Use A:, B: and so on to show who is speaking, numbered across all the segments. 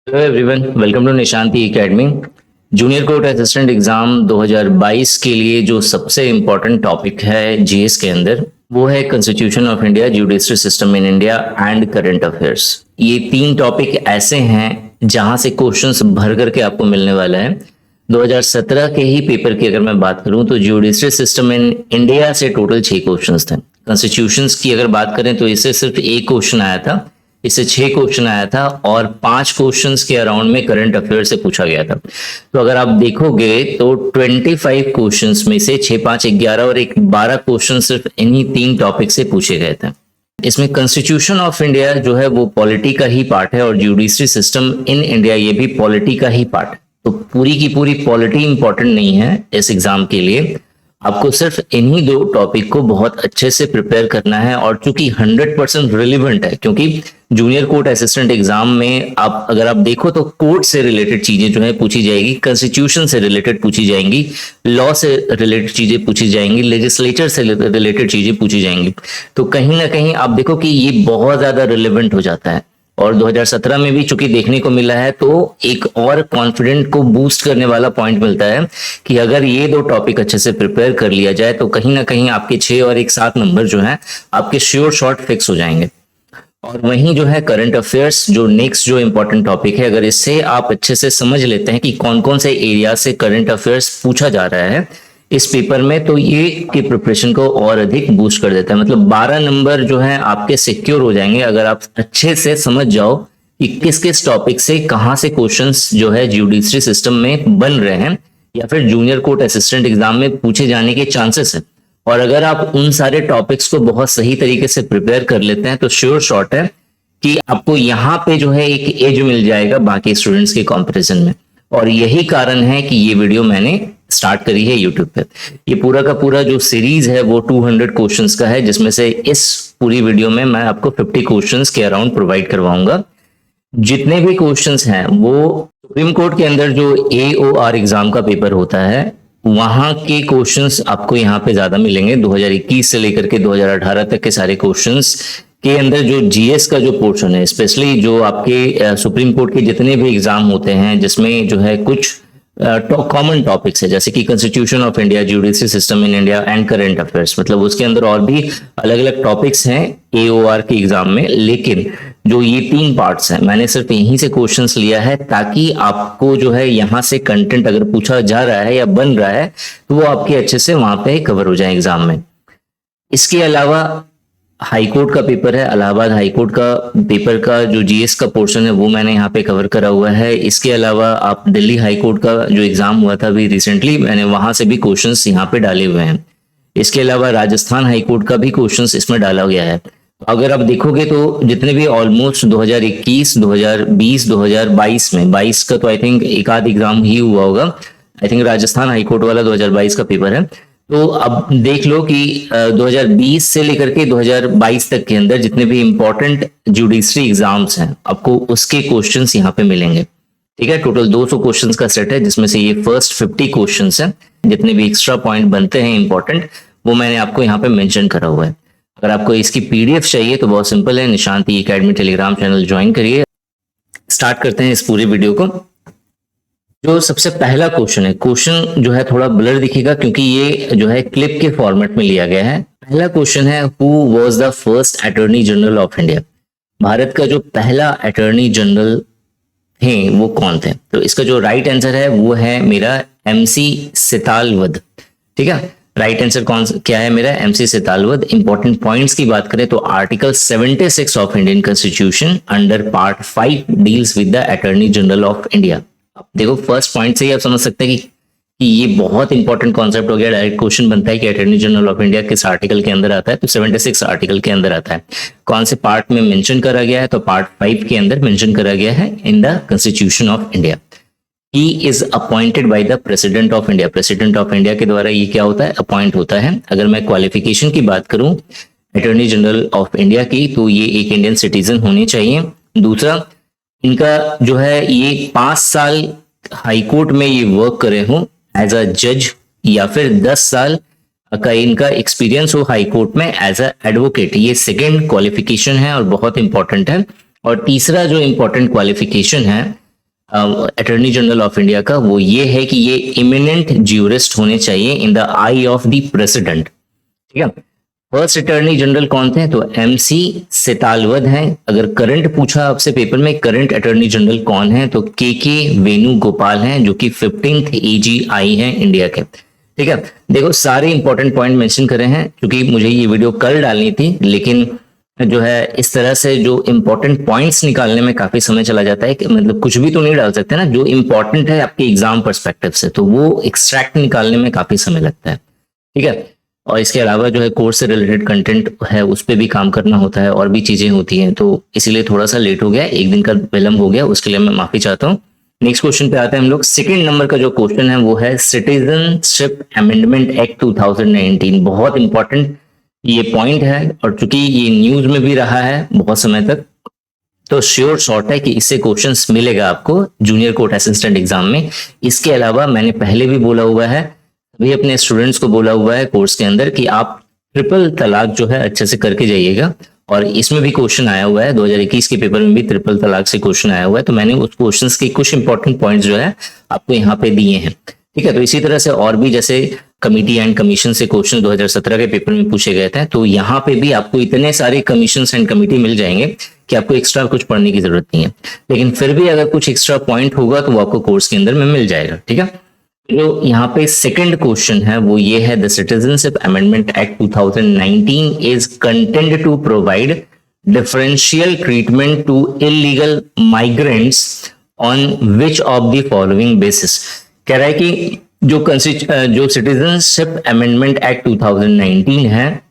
A: Hello everyone, welcome to Nishanti academy. Junior court assistant exam 2022 के लिए जो सबसे इम्पोर्टेंट टॉपिक है जीएस के अंदर, वो है constitution of India, judiciary system in India and current affairs. ये तीन टॉपिक ऐसे हैं जहां से क्वेश्चंस भर करके आपको मिलने वाला है। 2017 के ही पेपर की अगर मैं बात करूं तो जुडिशरी सिस्टम इन इंडिया से टोटल 6 क्वेश्चंस थे। कॉन्स्टिट्यूशन की अगर बात करें तो इससे सिर्फ एक क्वेश्चन आया था, इससे 6 क्वेश्चन आया था और 5 क्वेश्चंस के अराउंड में करंट अफेयर से पूछा गया था। तो अगर आप देखोगे तो 25 क्वेश्चंस में से 6, 5, 11 और एक 12 क्वेश्चन सिर्फ इन्हीं तीन टॉपिक से पूछे गए थे। इसमें कॉन्स्टिट्यूशन ऑफ इंडिया जो है वो पॉलिटी का ही पार्ट है और जुडिशरी सिस्टम इन इंडिया ये भी पॉलिटी का ही पार्ट है। तो पूरी की पूरी पॉलिटी इंपॉर्टेंट नहीं है इस एग्जाम के लिए। आपको सिर्फ इन्हीं दो टॉपिक को बहुत अच्छे से प्रिपेयर करना है और चूंकि 100% रिलेवेंट है, क्योंकि जूनियर कोर्ट असिस्टेंट एग्जाम में अगर आप देखो तो कोर्ट से रिलेटेड चीजें जो है पूछी जाएगी, कॉन्स्टिट्यूशन से रिलेटेड पूछी जाएंगी, लॉ से रिलेटेड चीजें पूछी जाएंगी, लेजिस्लेचर से रिलेटेड चीजें पूछी जाएंगी। तो कहीं ना कहीं आप देखो कि ये बहुत ज्यादा रिलेवेंट हो जाता है और 2017 में भी चूंकि देखने को मिला है तो एक और कॉन्फिडेंट को बूस्ट करने वाला पॉइंट मिलता है कि अगर ये दो टॉपिक अच्छे से प्रिपेयर कर लिया जाए तो कहीं ना कहीं आपके 6 और एक 7 नंबर जो है आपके श्योर शॉट फिक्स हो जाएंगे। और वहीं जो है करंट अफेयर्स जो नेक्स्ट जो इंपॉर्टेंट टॉपिक है, अगर इससे आप अच्छे से समझ लेते हैं कि कौन कौन से एरिया से करंट अफेयर्स पूछा जा रहा है इस पेपर में, तो ये की प्रिपरेशन को और अधिक बूस्ट कर देता है। मतलब 12 नंबर जो है आपके सिक्योर हो जाएंगे अगर आप अच्छे से समझ जाओ कि किस किस टॉपिक से कहां से क्वेश्चंस जो है जुडिशरी सिस्टम में बन रहे हैं या फिर जूनियर कोर्ट असिस्टेंट एग्जाम में पूछे जाने के चांसेस है। और अगर आप उन सारे टॉपिक्स को बहुत सही तरीके से प्रिपेयर कर लेते हैं तो श्योर शॉट है कि आपको यहाँ पे जो है एक एज मिल जाएगा बाकी स्टूडेंट्स के कंपैरिजन में। और यही कारण है कि ये वीडियो मैंने स्टार्ट करी है यूट्यूब पे। ये पूरा का पूरा जो सीरीज है वो 200 क्वेश्चंस का है, जिसमें से इस पूरी वीडियो में मैं आपको 50 क्वेश्चंस के अराउंड प्रोवाइड करवाऊंगा। जितने भी क्वेश्चंस हैं वो सुप्रीम कोर्ट के अंदर जो AOR एग्जाम का पेपर होता है वहां के क्वेश्चंस आपको यहाँ पे ज्यादा मिलेंगे। 2021 से लेकर के 2018 तक के सारे क्वेश्चंस के अंदर जो जीएस का जो पोर्शन है, स्पेशली जो आपके सुप्रीम कोर्ट के जितने भी एग्जाम होते हैं जिसमें जो है कुछ कॉमन टॉपिक्स है जैसे कि constitution of India, judiciary system in India and current affairs, मतलब उसके अंदर और भी अलग अलग टॉपिक्स हैं AOR के एग्जाम में। लेकिन जो ये 3 पार्ट्स हैं मैंने सिर्फ यहीं से क्वेश्चंस लिया है ताकि आपको जो है यहाँ से कंटेंट अगर पूछा जा रहा है या बन रहा है तो वो आपके अच्छे से वहां पे कवर हो जाए एग्जाम में। इसके अलावा हाईकोर्ट का पेपर है, इलाहाबाद हाईकोर्ट का पेपर का जो जीएस का पोर्शन है वो मैंने यहाँ पे कवर करा हुआ है। इसके अलावा आप दिल्ली हाईकोर्ट का जो एग्जाम हुआ था अभी रिसेंटली, मैंने वहां से भी क्वेश्चंस यहाँ पे डाले हुए हैं। इसके अलावा राजस्थान हाईकोर्ट का भी क्वेश्चंस इसमें डाला गया है। अगर आप देखोगे तो जितने भी ऑलमोस्ट 2021, 2020, 2022 में 22 का तो आई थिंक एक आध एग्जाम ही हुआ होगा, आई थिंक राजस्थान हाईकोर्ट वाला 2022 का पेपर है। तो अब देख लो कि 2020 से लेकर के 2022 तक के अंदर जितने भी इंपॉर्टेंट जुडिशरी एग्जाम्स हैं आपको उसके क्वेश्चंस यहाँ पे मिलेंगे। ठीक है, टोटल 200 क्वेश्चंस का सेट है जिसमें से ये फर्स्ट 50 क्वेश्चंस हैं। जितने भी एक्स्ट्रा पॉइंट बनते हैं इंपॉर्टेंट वो मैंने आपको यहाँ पे मेंशन करा हुआ है। अगर आपको इसकी PDF चाहिए तो बहुत सिंपल है, निशांति एकेडमी टेलीग्राम चैनल ज्वाइन करिए। स्टार्ट करते हैं इस पूरे वीडियो को। जो सबसे पहला क्वेश्चन है, क्वेश्चन जो है थोड़ा ब्लर दिखेगा क्योंकि ये जो है क्लिप के फॉर्मेट में लिया गया है। पहला क्वेश्चन है, who was the first attorney general of India? Bharat का जो पहला अटॉर्नी जनरल थे वो कौन थे? तो इसका जो राइट आंसर है वो है मेरा MC सेतालवद। ठीक है, राइट आंसर क्या है मेरा? MC सेतालवद। इंपॉर्टेंट पॉइंट्स की बात करें तो article 76 of Indian constitution under part 5 deals with the attorney general of India. देखो फर्स्ट पॉइंट से ही आप समझ सकते हैं कि ये बहुत इंपॉर्टेंट कॉन्सेप्ट हो गया। डायरेक्ट क्वेश्चन बनता है कि अटॉर्नी जनरल ऑफ इंडिया किस आर्टिकल के अंदर आता है, तो 76 आर्टिकल के अंदर आता है। कौन से पार्ट में मेंशन करा गया है? तो पार्ट 5 के अंदर मेंशन करा गया है in the constitution of India. He is appointed by the president of India. President of India के द्वारा ये क्या होता है? अपॉइंट होता है। अगर मैं क्वालिफिकेशन की बात करूं अटॉर्नी जनरल ऑफ इंडिया की तो ये एक इंडियन सिटीजन होनी चाहिए। दूसरा, इनका जो है ये 5 साल हाईकोर्ट में ये वर्क करे हो एज अ जज या फिर 10 साल का इनका एक्सपीरियंस हो हाईकोर्ट में एज अ एडवोकेट। ये सेकेंड क्वालिफिकेशन है और बहुत इंपॉर्टेंट है। और तीसरा जो इंपॉर्टेंट क्वालिफिकेशन है अटॉर्नी जनरल ऑफ इंडिया का, वो ये है कि ये इमिनेंट ज्यूरिस्ट होने चाहिए in the I of the president. ठीक है, फर्स्ट अटॉर्नी जनरल कौन थे? तो MC सेतालवत हैं। अगर करंट पूछा आपसे पेपर में, करंट अटॉर्नी जनरल कौन है? तो KK वेणुगोपाल हैं, जो कि 15th AGI हैं इंडिया के। ठीक है, देखो सारे इंपॉर्टेंट पॉइंट मेंशन करे हैं, क्योंकि मुझे ये वीडियो कल डालनी थी, लेकिन जो है इस तरह से जो इंपॉर्टेंट पॉइंट्स निकालने में काफी समय चला जाता है कि मतलब कुछ भी तो नहीं डाल सकते ना, जो इंपॉर्टेंट है आपके एग्जाम पर्सपेक्टिव से, तो वो एक्सट्रैक्ट निकालने में काफी समय लगता है। ठीक है, और इसके अलावा जो है कोर्स से रिलेटेड कंटेंट है, उस पर भी काम करना होता है और भी चीजें होती हैं, तो इसीलिए थोड़ा सा लेट हो गया, एक दिन का विलंब हो गया, उसके लिए मैं माफी चाहता हूँ। नेक्स्ट क्वेश्चन पे आते हैं हम लोग। सेकंड नंबर का जो क्वेश्चन है वो है सिटीजनशिप अमेंडमेंट एक्ट 2019। बहुत इंपॉर्टेंट ये पॉइंट है, और चूंकि ये न्यूज में भी रहा है बहुत समय तक, तो श्योर शॉर्ट है कि इससे क्वेश्चंस मिलेगा आपको जूनियर कोर्ट असिस्टेंट एग्जाम में। इसके अलावा मैंने पहले भी बोला हुआ है, भी अपने स्टूडेंट्स को बोला हुआ है कोर्स के अंदर, कि आप ट्रिपल तलाक जो है अच्छे से करके जाइएगा, और इसमें भी क्वेश्चन आया हुआ है 2021 के पेपर में भी ट्रिपल तलाक से क्वेश्चन आया हुआ है, तो मैंने उस क्वेश्चंस के कुछ इंपॉर्टेंट पॉइंट्स जो है आपको यहाँ पे दिए हैं। ठीक है, तो इसी तरह से और भी जैसे कमिटी एंड कमीशन से क्वेश्चन 2017 के पेपर में पूछे गए थे, तो यहाँ पे भी आपको इतने सारे कमीशन एंड कमिटी मिल जाएंगे कि आपको एक्स्ट्रा कुछ पढ़ने की जरूरत नहीं है, लेकिन फिर भी अगर कुछ एक्स्ट्रा पॉइंट होगा तो वो आपको कोर्स के अंदर में मिल जाएगा। ठीक है, जो यहाँ पे सेकंड क्वेश्चन है वो ये है, the citizenship amendment act 2019 is contend to provide differential treatment to illegal migrants on which of the following basis. कह रहा है कि जो सिटीजनशिप अमेंडमेंट एक्ट 2019 है,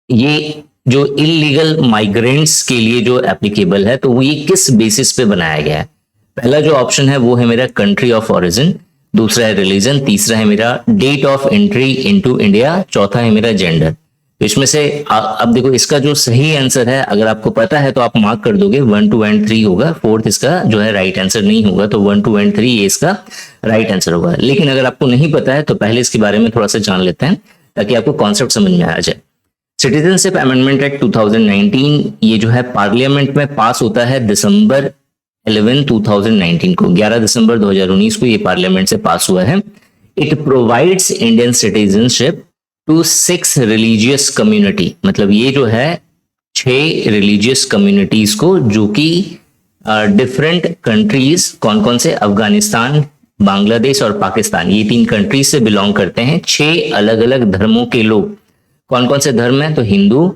A: ये जो इलीगल माइग्रेंट्स के लिए जो एप्लीकेबल है, तो वो ये किस बेसिस पे बनाया गया है? पहला जो ऑप्शन है वो है मेरा कंट्री ऑफ ओरिजिन, दूसरा है रिलीजन, तीसरा है मेरा date of entry into India, चौथा है मेरा जेंडर। तो इसमें से अब देखो इसका जो सही आंसर है, अगर आपको पता है तो आप मार्क कर दोगे, 1, 2 एंड 3 होगा, फोर्थ इसका जो है राइट आंसर नहीं होगा, तो 1, 2 एंड 3 ये इसका राइट आंसर होगा। लेकिन अगर आपको नहीं पता है तो पहले इसके बारे में थोड़ा सा जान लेते हैं ताकि आपको कॉन्सेप्ट समझ में आ जाए। सिटीजनशिप अमेंडमेंट एक्ट 2019 ये जो है पार्लियामेंट में पास होता है December 11, 2019 को, 11 दिसंबर 2019 को ये पार्लियामेंट से पास हुआ है। It provides Indian citizenship to 6 religious community, मतलब ये जो है 6 रिलीजियस कम्युनिटीज को, जो कि डिफरेंट कंट्रीज, कौन कौन से? अफगानिस्तान, बांग्लादेश और पाकिस्तान, ये 3 कंट्रीज से बिलोंग करते हैं। 6 अलग अलग धर्मों के लोग, कौन कौन से धर्म है? तो हिंदू,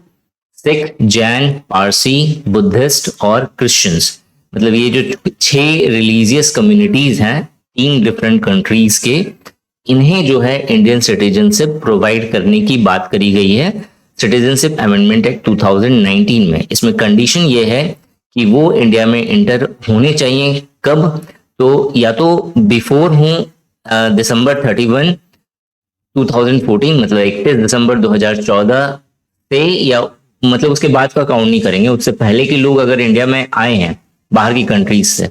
A: सिख, जैन, पारसी, बुद्धिस्ट और क्रिश्चियंस। मतलब ये जो 6 रिलीजियस कम्युनिटीज हैं 3 डिफरेंट कंट्रीज के, इन्हें जो है इंडियन सिटीजनशिप प्रोवाइड करने की बात करी गई है सिटीजनशिप अमेंडमेंट एक्ट 2019 में। इसमें कंडीशन ये है कि वो इंडिया में इंटर होने चाहिए, कब? तो या तो बिफोर हूं December 31, 2014, मतलब 31 दिसंबर 2014 से, या मतलब उसके बाद का काउंट नहीं करेंगे, उससे पहले के लोग अगर इंडिया में आए हैं बाहर की कंट्रीज से,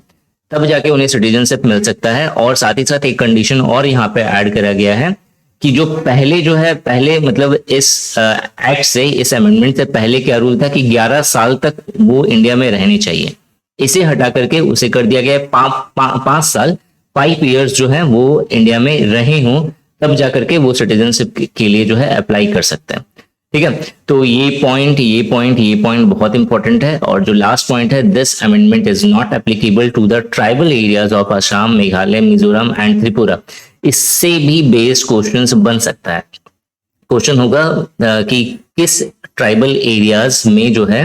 A: तब जाके उन्हें सिटीजनशिप मिल सकता है। और साथ ही साथ एक कंडीशन और यहाँ पे ऐड करा गया है कि जो पहले जो है, पहले मतलब इस एक्ट से, इस अमेंडमेंट से पहले क्या रूल था कि 11 साल तक वो इंडिया में रहने चाहिए, इसे हटा करके उसे कर दिया गया 5 साल, 5 इयर्स जो है वो इंडिया में रहे हों, तब जाकर के वो सिटीजनशिप के लिए जो है अप्लाई कर सकते हैं। ठीक है, तो ये पॉइंट बहुत इंपॉर्टेंट है। और जो लास्ट पॉइंट है, this amendment is not applicable to the tribal areas of Assam, Meghalaya, Mizoram and Tripura. इससे भी बेस्ड क्वेश्चंस बन सकता है। क्वेश्चन होगा कि किस ट्राइबल एरियाज में जो है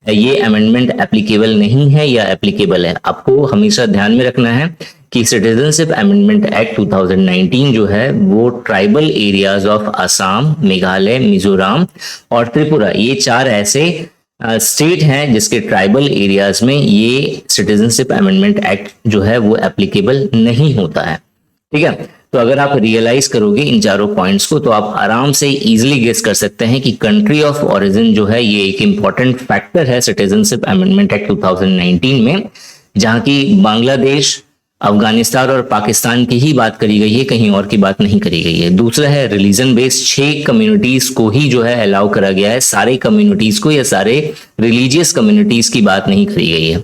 A: ये अमेंडमेंट एप्लीकेबल नहीं है या एप्लीकेबल है। आपको हमेशा ध्यान में रखना है कि सिटीजनशिप अमेंडमेंट एक्ट 2019 जो है वो tribal areas of Assam, Meghalaya, Mizoram और त्रिपुरा, ये 4 ऐसे स्टेट हैं जिसके ट्राइबल एरियाज में ये सिटीजनशिप अमेंडमेंट एक्ट जो है वो एप्लीकेबल नहीं होता है। ठीक है, तो अगर आप रियलाइज करोगे इन चारों पॉइंट्स को, तो आप आराम से इजीली गेस कर सकते हैं कि कंट्री ऑफ ओरिजिन जो है ये एक इंपॉर्टेंट फैक्टर है सिटीजनशिप अमेंडमेंट एक्ट 2019 में, जहां की बांग्लादेश, अफगानिस्तान और पाकिस्तान की ही बात करी गई है, कहीं और की बात नहीं करी गई है। दूसरा है रिलीजन बेस्ड, 6 कम्युनिटीज को ही जो है अलाउ करा गया है, सारे कम्युनिटीज को या सारे रिलीजियस कम्युनिटीज की बात नहीं करी गई है।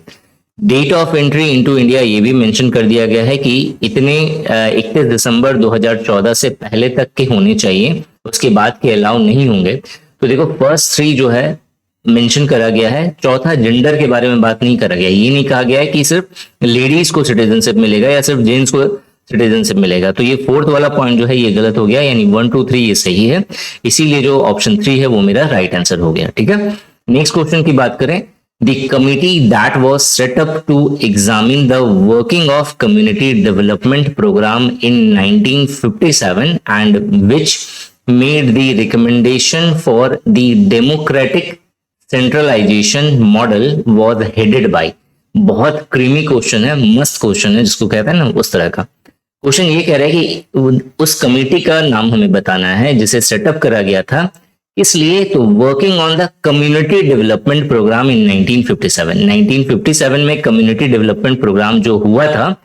A: Date of entry into India ये भी मेंशन कर दिया गया है कि इतने 31 दिसंबर 2014 से पहले तक के होने चाहिए, उसके बाद के अलाउ नहीं होंगे। तो देखो फर्स्ट 3 जो है मेंशन करा गया है। चौथा जेंडर के बारे में बात नहीं करा गया, ये नहीं कहा गया है कि सिर्फ लेडीज को सिटीजनशिप मिलेगा या सिर्फ जेंट्स को सिटीजनशिप मिलेगा। तो ये फोर्थ वाला पॉइंट जो है ये गलत हो गया, यानी 1 2 3 ये सही है, इसीलिए जो ऑप्शन 3 है वो मेरा राइट आंसर हो गया। ठीक है, नेक्स्ट क्वेश्चन की बात करें। The committee that was set up to examine the working of community development program in 1957 and which made the recommendation for the democratic centralization model was headed by। बहुत creamy question है, मस्त question है, जिसको कहते हैं ना उस तरह का क्वेश्चन। ये कह रहा है कि उस कमेटी का नाम हमें बताना है जिसे सेटअप करा गया था, इसलिए तो working on the community development programme in 1957 में कम्युनिटी डेवलपमेंट प्रोग्राम जो हुआ था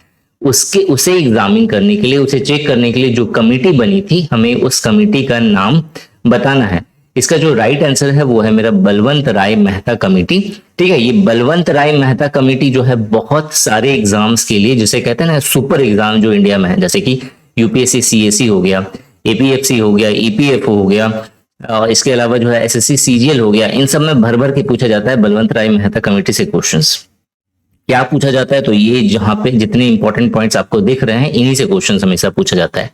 A: उसे एग्जामिन करने के लिए, उसे चेक करने के लिए जो कमेटी बनी थी, हमें उस कमेटी का नाम बताना है। इसका जो राइट आंसर है वो है मेरा बलवंत राय मेहता कमेटी। ठीक है, ये बलवंत राय मेहता कमेटी जो है बहुत सारे एग्जाम्स के लिए, जिसे कहते हैं ना सुपर एग्जाम जो इंडिया में है, जैसे कि यूपीएससी सीएससी हो गया, एपीएफसी हो गया, ईपीएफओ हो गया, और इसके अलावा जो है एसएससी सीजीएल हो गया, इन सब में भर भर के पूछा जाता है बलवंत राय मेहता कमेटी से क्वेश्चंस। क्या पूछा जाता है, तो ये जहां पे जितने इंपॉर्टेंट पॉइंट्स आपको दिख रहे हैं इन्हीं से क्वेश्चंस हमेशा पूछा जाता है।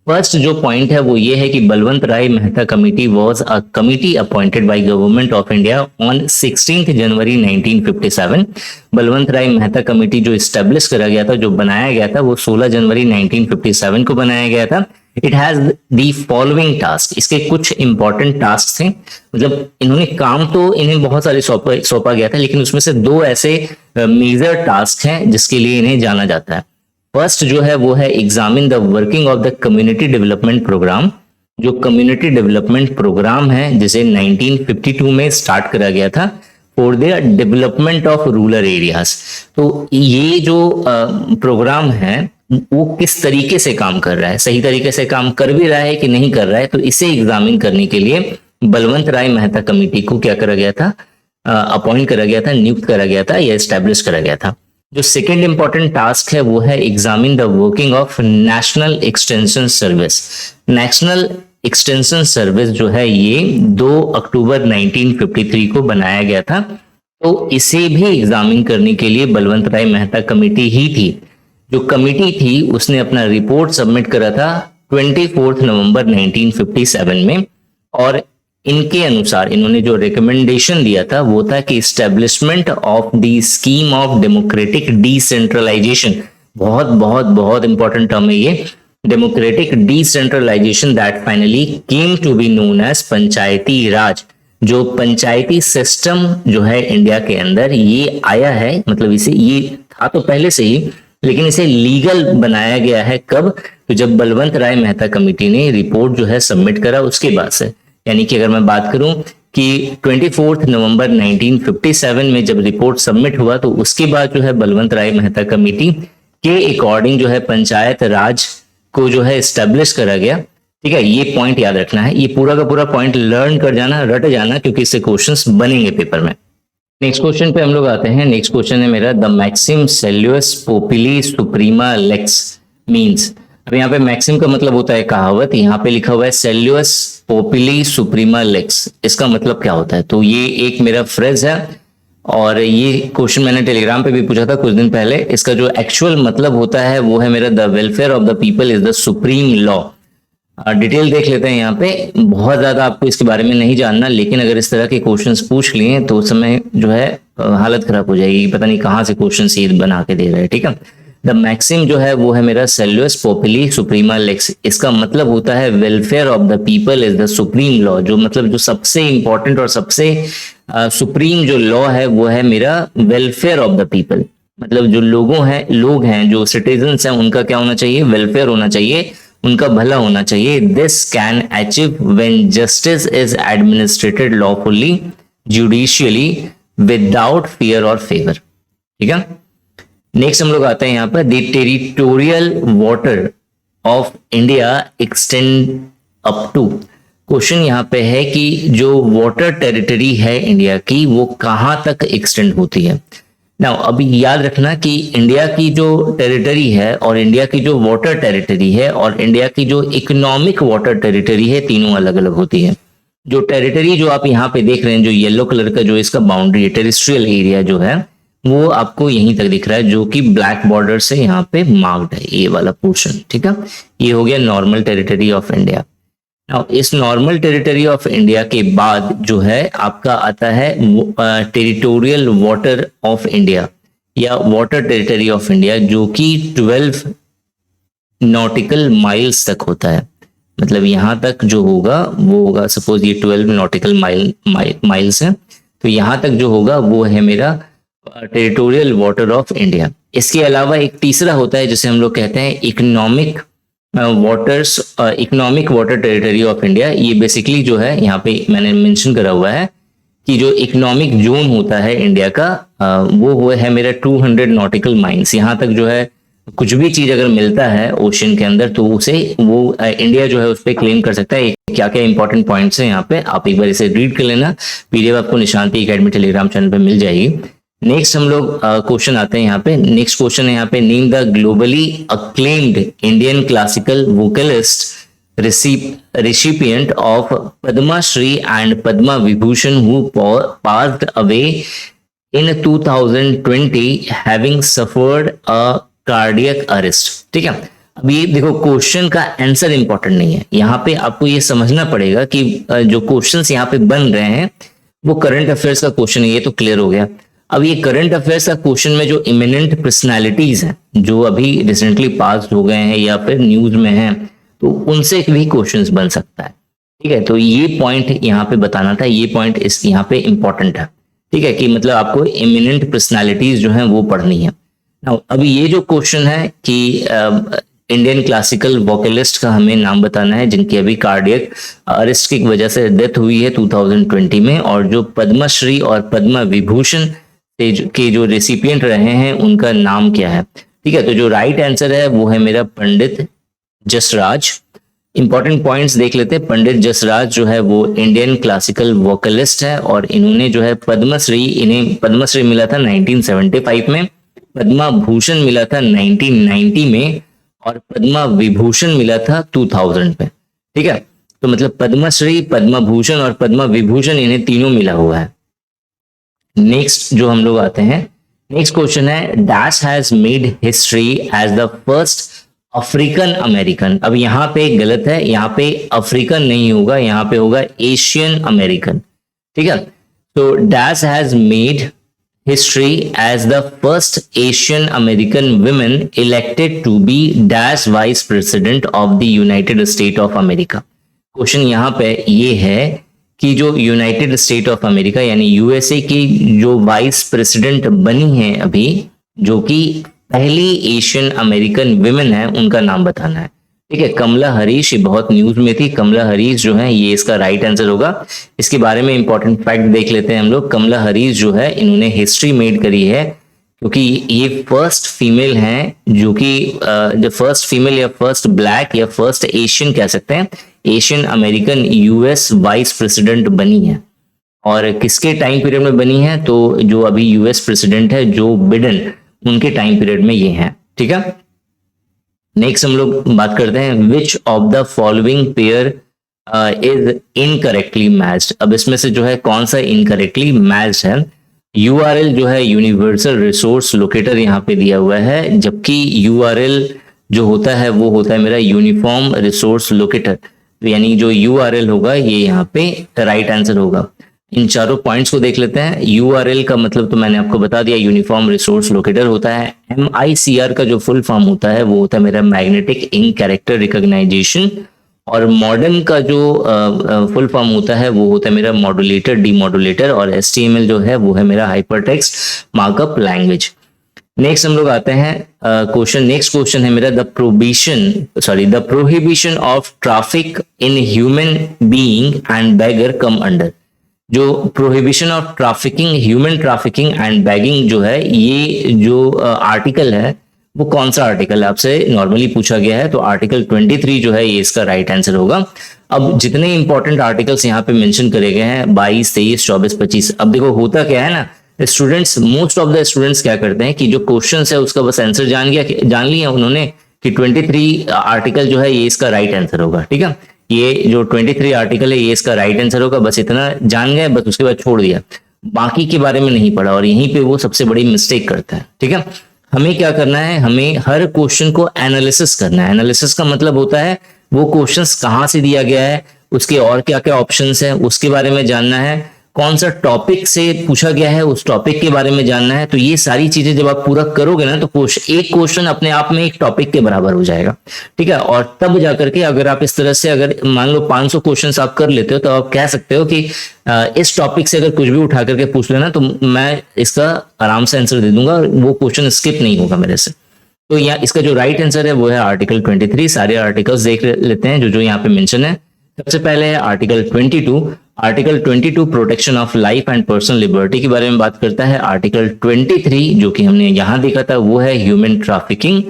A: फर्स्ट जो पॉइंट है वो ये है कि Balwant Rai Mehta committee was a committee appointed by government of India on 16 January 1957। Balwant Rai Mehta committee जो स्टैब्लिश करा गया था, जो बनाया गया था, वो 16 जनवरी 1957 को बनाया गया था। It has the following task, इसके कुछ इंपॉर्टेंट टास्क थे, मतलब इन्होंने काम तो इन्हें बहुत सारे सौंपा गया था, लेकिन उसमें से 2 ऐसे मेजर टास्क हैं जिसके लिए इन्हें जाना जाता है। फर्स्ट जो है वो है examine the working of the community development programme. जो कम्युनिटी डेवलपमेंट प्रोग्राम है जिसे 1952 में स्टार्ट करा गया था for the development of rural areas. तो ये जो प्रोग्राम है वो किस तरीके से काम कर रहा है, सही तरीके से काम कर भी रहा है कि नहीं कर रहा है, तो इसे एग्जामिन करने के लिए बलवंत राय मेहता कमेटी को क्या करा गया था, अपॉइंट करा गया था, नियुक्त करा गया था या एस्टैब्लिश करा गया था। जो सेकंड इंपॉर्टेंट टास्क है वो है examine the working of national extension service. National extension service जो है ये 2 अक्टूबर 1953 को बनाया गया था, तो इसे भी एग्जामिन करने के लिए बलवंत राय मेहता कमेटी ही थी। जो कमेटी थी उसने अपना रिपोर्ट सबमिट करा था 24 नवंबर 1957 में, और इनके अनुसार इन्होंने जो रिकमेंडेशन दिया था वो था कि establishment of the scheme of democratic decentralisation. बहुत बहुत बहुत इंपॉर्टेंट टर्म है ये, democratic decentralisation that finally came to be known as panchayati raj. जो पंचायती सिस्टम जो है इंडिया के अंदर ये आया है, मतलब इसे ये था तो पहले से ही, लेकिन इसे लीगल बनाया गया है कब, तो जब बलवंत राय मेहता कमेटी ने रिपोर्ट जो है सबमिट करा उसके बाद से। यानी कि अगर मैं बात करूं कि 24 नवंबर 1957 में जब रिपोर्ट सबमिट हुआ तो उसके बाद जो है बलवंत राय मेहता कमेटी के अकॉर्डिंग जो है पंचायत राज को जो है एस्टेब्लिश करा गया। ठीक है, ये पॉइंट याद रखना है, ये पूरा का पूरा पॉइंट लर्न कर जाना, रट जाना, क्योंकि इससे क्वेश्चंस बनेंगे पेपर में। नेक्स्ट क्वेश्चन पे हम लोग आते हैं। नेक्स्ट क्वेश्चन है मेरा, द मैक्सिम सेल्युअस पोपिली सुप्रीमा लेक्स मीन्स। अब यहाँ पे मैक्सिम का मतलब होता है कहावत, यहाँ पे लिखा हुआ है सेल्युअस पोपिली सुप्रीमा लेक्स, इसका मतलब क्या होता है, तो ये एक मेरा फ्रेज है और ये क्वेश्चन मैंने टेलीग्राम पे भी पूछा था कुछ दिन पहले। इसका जो एक्चुअल मतलब होता है वो है मेरा, the welfare of the people is the supreme law. Detail देख लेते हैं यहाँ पे, बहुत ज्यादा आपको इसके बारे में नहीं जानना, लेकिन अगर इस तरह के क्वेश्चंस पूछ लिए तो उस समय जो है हालत खराब हो जाएगी, पता नहीं कहाँ से क्वेश्चन ये बना के दे रहे हैं। ठीक है, द मैक्सिम जो है वो है मेरा सेल्युअस पोपिली सुप्रीमा लेक्स। इसका मतलब होता है welfare of the people is the supreme law. जो मतलब जो सबसे इंपॉर्टेंट और सबसे सुप्रीम जो लॉ है वो है मेरा वेलफेयर ऑफ द पीपल। मतलब जो लोग हैं जो सिटीजन्स हैं उनका क्या होना चाहिए, वेलफेयर होना चाहिए, उनका भला होना चाहिए। This can achieve when justice is administrated lawfully judicially without fear और फेवर। ठीक है, नेक्स्ट हम लोग आते हैं यहाँ पर, the territorial water of India extend up to. Question यहाँ पे है कि जो वाटर टेरिटरी है इंडिया की वो कहाँ तक एक्सटेंड होती है। नाउ अभी याद रखना कि इंडिया की जो टेरिटरी है और इंडिया की जो वाटर टेरिटरी है और इंडिया की जो इकोनॉमिक वाटर टेरिटरी है, तीनों अलग अलग होती है। जो टेरिटरी जो आप यहाँ पे देख रहे हैं, जो येलो कलर का जो इसका बाउंड्री है, टेरिस्ट्रियल एरिया जो है, वो आपको यहीं तक दिख रहा है, जो कि ब्लैक बॉर्डर से यहाँ पे मार्क्ड है, ये वाला पोर्शन। ठीक है, ये हो गया नॉर्मल टेरिटरी ऑफ इंडिया। इस नॉर्मल टेरिटरी ऑफ इंडिया के बाद जो है आपका आता है टेरिटोरियल वाटर ऑफ इंडिया या वाटर टेरिटरी ऑफ इंडिया, जो कि 12 नॉटिकल माइल्स तक होता है। मतलब यहां तक जो होगा वो होगा, सपोज ये 12 नॉटिकल माइल्स है, तो यहां तक जो होगा वो है मेरा टेरिटोरियल वाटर ऑफ इंडिया। इसके अलावा एक तीसरा होता है जिसे हम लोग कहते हैं economic water territory of India. ये बेसिकली जो है यहाँ पे मैंने मेंशन करा हुआ है कि जो इकोनॉमिक जोन होता है इंडिया का, वो है मेरा 200 नॉटिकल माइल्स। यहाँ तक जो है कुछ भी चीज अगर मिलता है ओशन के अंदर तो उसे वो इंडिया जो है उस पर क्लेम कर सकता है। क्या क्या इंपॉर्टेंट पॉइंट्स हैं यहाँ पे, आप एक बार इसे रीड कर लेना। पीडीएफ आपको निशांति एकेडमी टेलीग्राम चैनल पे मिल जाएगी। नेक्स्ट हम लोग क्वेश्चन आते हैं यहाँ पे। नेक्स्ट क्वेश्चन है यहाँ पे, name the globally acclaimed Indian classical vocalist recipient of Padma Shri and Padma Vibhushan who passed away in 2020 having suffered a cardiac arrest। ठीक है, अब ये देखो क्वेश्चन का आंसर इंपॉर्टेंट नहीं है, यहाँ पे आपको ये समझना पड़ेगा कि जो क्वेश्चंस यहाँ पे बन रहे हैं वो करंट अफेयर्स का क्वेश्चन है, ये तो क्लियर हो गया। अब ये करंट अफेयर्स का क्वेश्चन में जो इमिनेंट पर्सनालिटीज हैं जो अभी रिसेंटली पास हो गए हैं या फिर न्यूज में हैं, तो उनसे भी क्वेश्चंस बन सकता है। ठीक है, तो ये पॉइंट यहाँ पे बताना था, ये पॉइंट इस यहाँ पे इंपॉर्टेंट है। ठीक है, कि मतलब आपको इमिनेंट पर्सनालिटीज जो हैं वो पढ़नी है। अभी ये जो क्वेश्चन है कि इंडियन क्लासिकल वोकलिस्ट का हमें नाम बताना है जिनकी अभी कार्डियक अरेस्ट की वजह से डेथ हुई है 2020 में, और जो पद्मश्री और पद्म विभूषण के जो रेसिपिएंट रहे हैं उनका नाम क्या है। ठीक है, तो जो राइट आंसर है वो है मेरा पंडित जसराज। इंपॉर्टेंट पॉइंट्स देख लेते हैं। पंडित जसराज जो है वो इंडियन क्लासिकल वोकलिस्ट है और इन्होंने जो है पद्मश्री, इन्हें पद्मश्री मिला था 1975 में, पद्मा भूषण मिला था 1990 में और पद्मा विभूषण मिला था 2000 में। ठीक है, तो मतलब पद्मश्री, पद्मा भूषण और पद्मा विभूषण इन्हें तीनों मिला हुआ है। नेक्स्ट जो हम लोग आते हैं, नेक्स्ट क्वेश्चन है, dash has made history as the first African American. अब यहाँ पे गलत है, यहाँ पे अफ्रीकन नहीं होगा, यहाँ पे होगा एशियन अमेरिकन। ठीक है, तो dash has made history as the first Asian American women elected to be dash vice president of the United State of America. Question यहाँ पे ये है कि जो यूनाइटेड स्टेट ऑफ अमेरिका यानी यूएसए की जो वाइस प्रेसिडेंट बनी है अभी, जो कि पहली एशियन अमेरिकन विमेन है, उनका नाम बताना है। ठीक है, कमला हरीश, ये बहुत न्यूज में थी। कमला हरीश जो है ये इसका राइट आंसर होगा। इसके बारे में इंपॉर्टेंट फैक्ट देख लेते हैं हम लोग। कमला हरीश जो है इन्होंने हिस्ट्री मेड करी है क्योंकि ये फर्स्ट फीमेल हैं जो कि जो फर्स्ट फीमेल या फर्स्ट ब्लैक या फर्स्ट एशियन कह सकते हैं, Asian American US vice president बनी है। और किसके टाइम पीरियड में बनी है, तो जो अभी यूएस प्रेसिडेंट है जो बिडेन, उनके टाइम पीरियड में ये है। ठीक है, नेक्स्ट हम लोग बात करते हैं, विच of the following pair is incorrectly matched. अब इसमें से जो है कौन सा इनकरेक्टली मैच्ड है। यूआरएल जो है यूनिवर्सल रिसोर्स लोकेटर यहाँ पे दिया हुआ है, जबकि यूआरएल जो होता है वो होता है मेरा यूनिफॉर्म रिसोर्स लोकेटर। तो यानी जो यूआरएल होगा ये यहाँ पे राइट आंसर होगा। इन चारों पॉइंट्स को देख लेते हैं। यूआरएल का मतलब तो मैंने आपको बता दिया, यूनिफॉर्म रिसोर्स लोकेटर होता है। MICR का जो फुल फॉर्म होता है वो होता है मेरा मैग्नेटिक इंक कैरेक्टर रिकॉग्नाइजेशन, और मॉडर्न का जो फुल फॉर्म होता है वो होता है मेरा मॉड्यूलेटर डीमॉड्यूलेटर, और HTML जो है वो है मेरा हाइपरटेक्स्ट मार्कअप लैंग्वेज। नेक्स्ट हम लोग आते हैं क्वेश्चन। नेक्स्ट क्वेश्चन है मेरा, the prohibition of traffic in human being and beggar come under. जो prohibition of trafficking, human trafficking and begging जो है, ये जो आर्टिकल है वो कौन सा आर्टिकल है, आपसे नॉर्मली पूछा गया है। तो आर्टिकल 23 जो है ये इसका राइट आंसर होगा। अब जितने इंपॉर्टेंट आर्टिकल्स यहाँ पे मेंशन करे गए हैं 22, 23, 24, 25। अब देखो होता क्या है ना, students, most of the students क्या करते हैं कि जो क्वेश्चन है उसका बस आंसर जान लिया उन्होंने कि 23 आर्टिकल जो है ये इसका राइट आंसर होगा, ठीक है, ये जो 23 आर्टिकल है ये इसका राइट आंसर होगा, बस इतना जान गए, बस उसके बाद छोड़ दिया, बाकी के बारे में नहीं पढ़ा, और यहीं पे वो सबसे बड़ी मिस्टेक करता है, ठीक है। हमें क्या करना है, हमें हर क्वेश्चन को एनालिसिस करना है। एनालिसिस का मतलब होता है वो क्वेश्चंस कहाँ से दिया गया है, उसके और क्या क्या ऑप्शंस है उसके बारे में जानना है, कौन सा टॉपिक से पूछा गया है उस टॉपिक के बारे में जानना है। तो ये सारी चीजें जब आप पूरा करोगे ना तो एक क्वेश्चन अपने आप में एक टॉपिक के बराबर हो जाएगा, ठीक है। और तब जाकर के अगर आप इस तरह से अगर मान लो 500 क्वेश्चंस आप कर लेते हो तो आप कह सकते हो कि इस टॉपिक से अगर कुछ भी उठा करके पूछ लेना तो मैं इसका आराम से आंसर दे दूंगा, वो क्वेश्चन स्किप नहीं होगा मेरे से। तो यहाँ इसका जो राइट आंसर है वो है आर्टिकल 23। सारे आर्टिकल्स देख लेते हैं जो जो यहाँ पे मेंशन है। सबसे पहले है article 22। Article 22 protection of life and personal liberty के बारे में बात करता है। आर्टिकल 23 जो कि हमने यहाँ देखा था वो है human trafficking,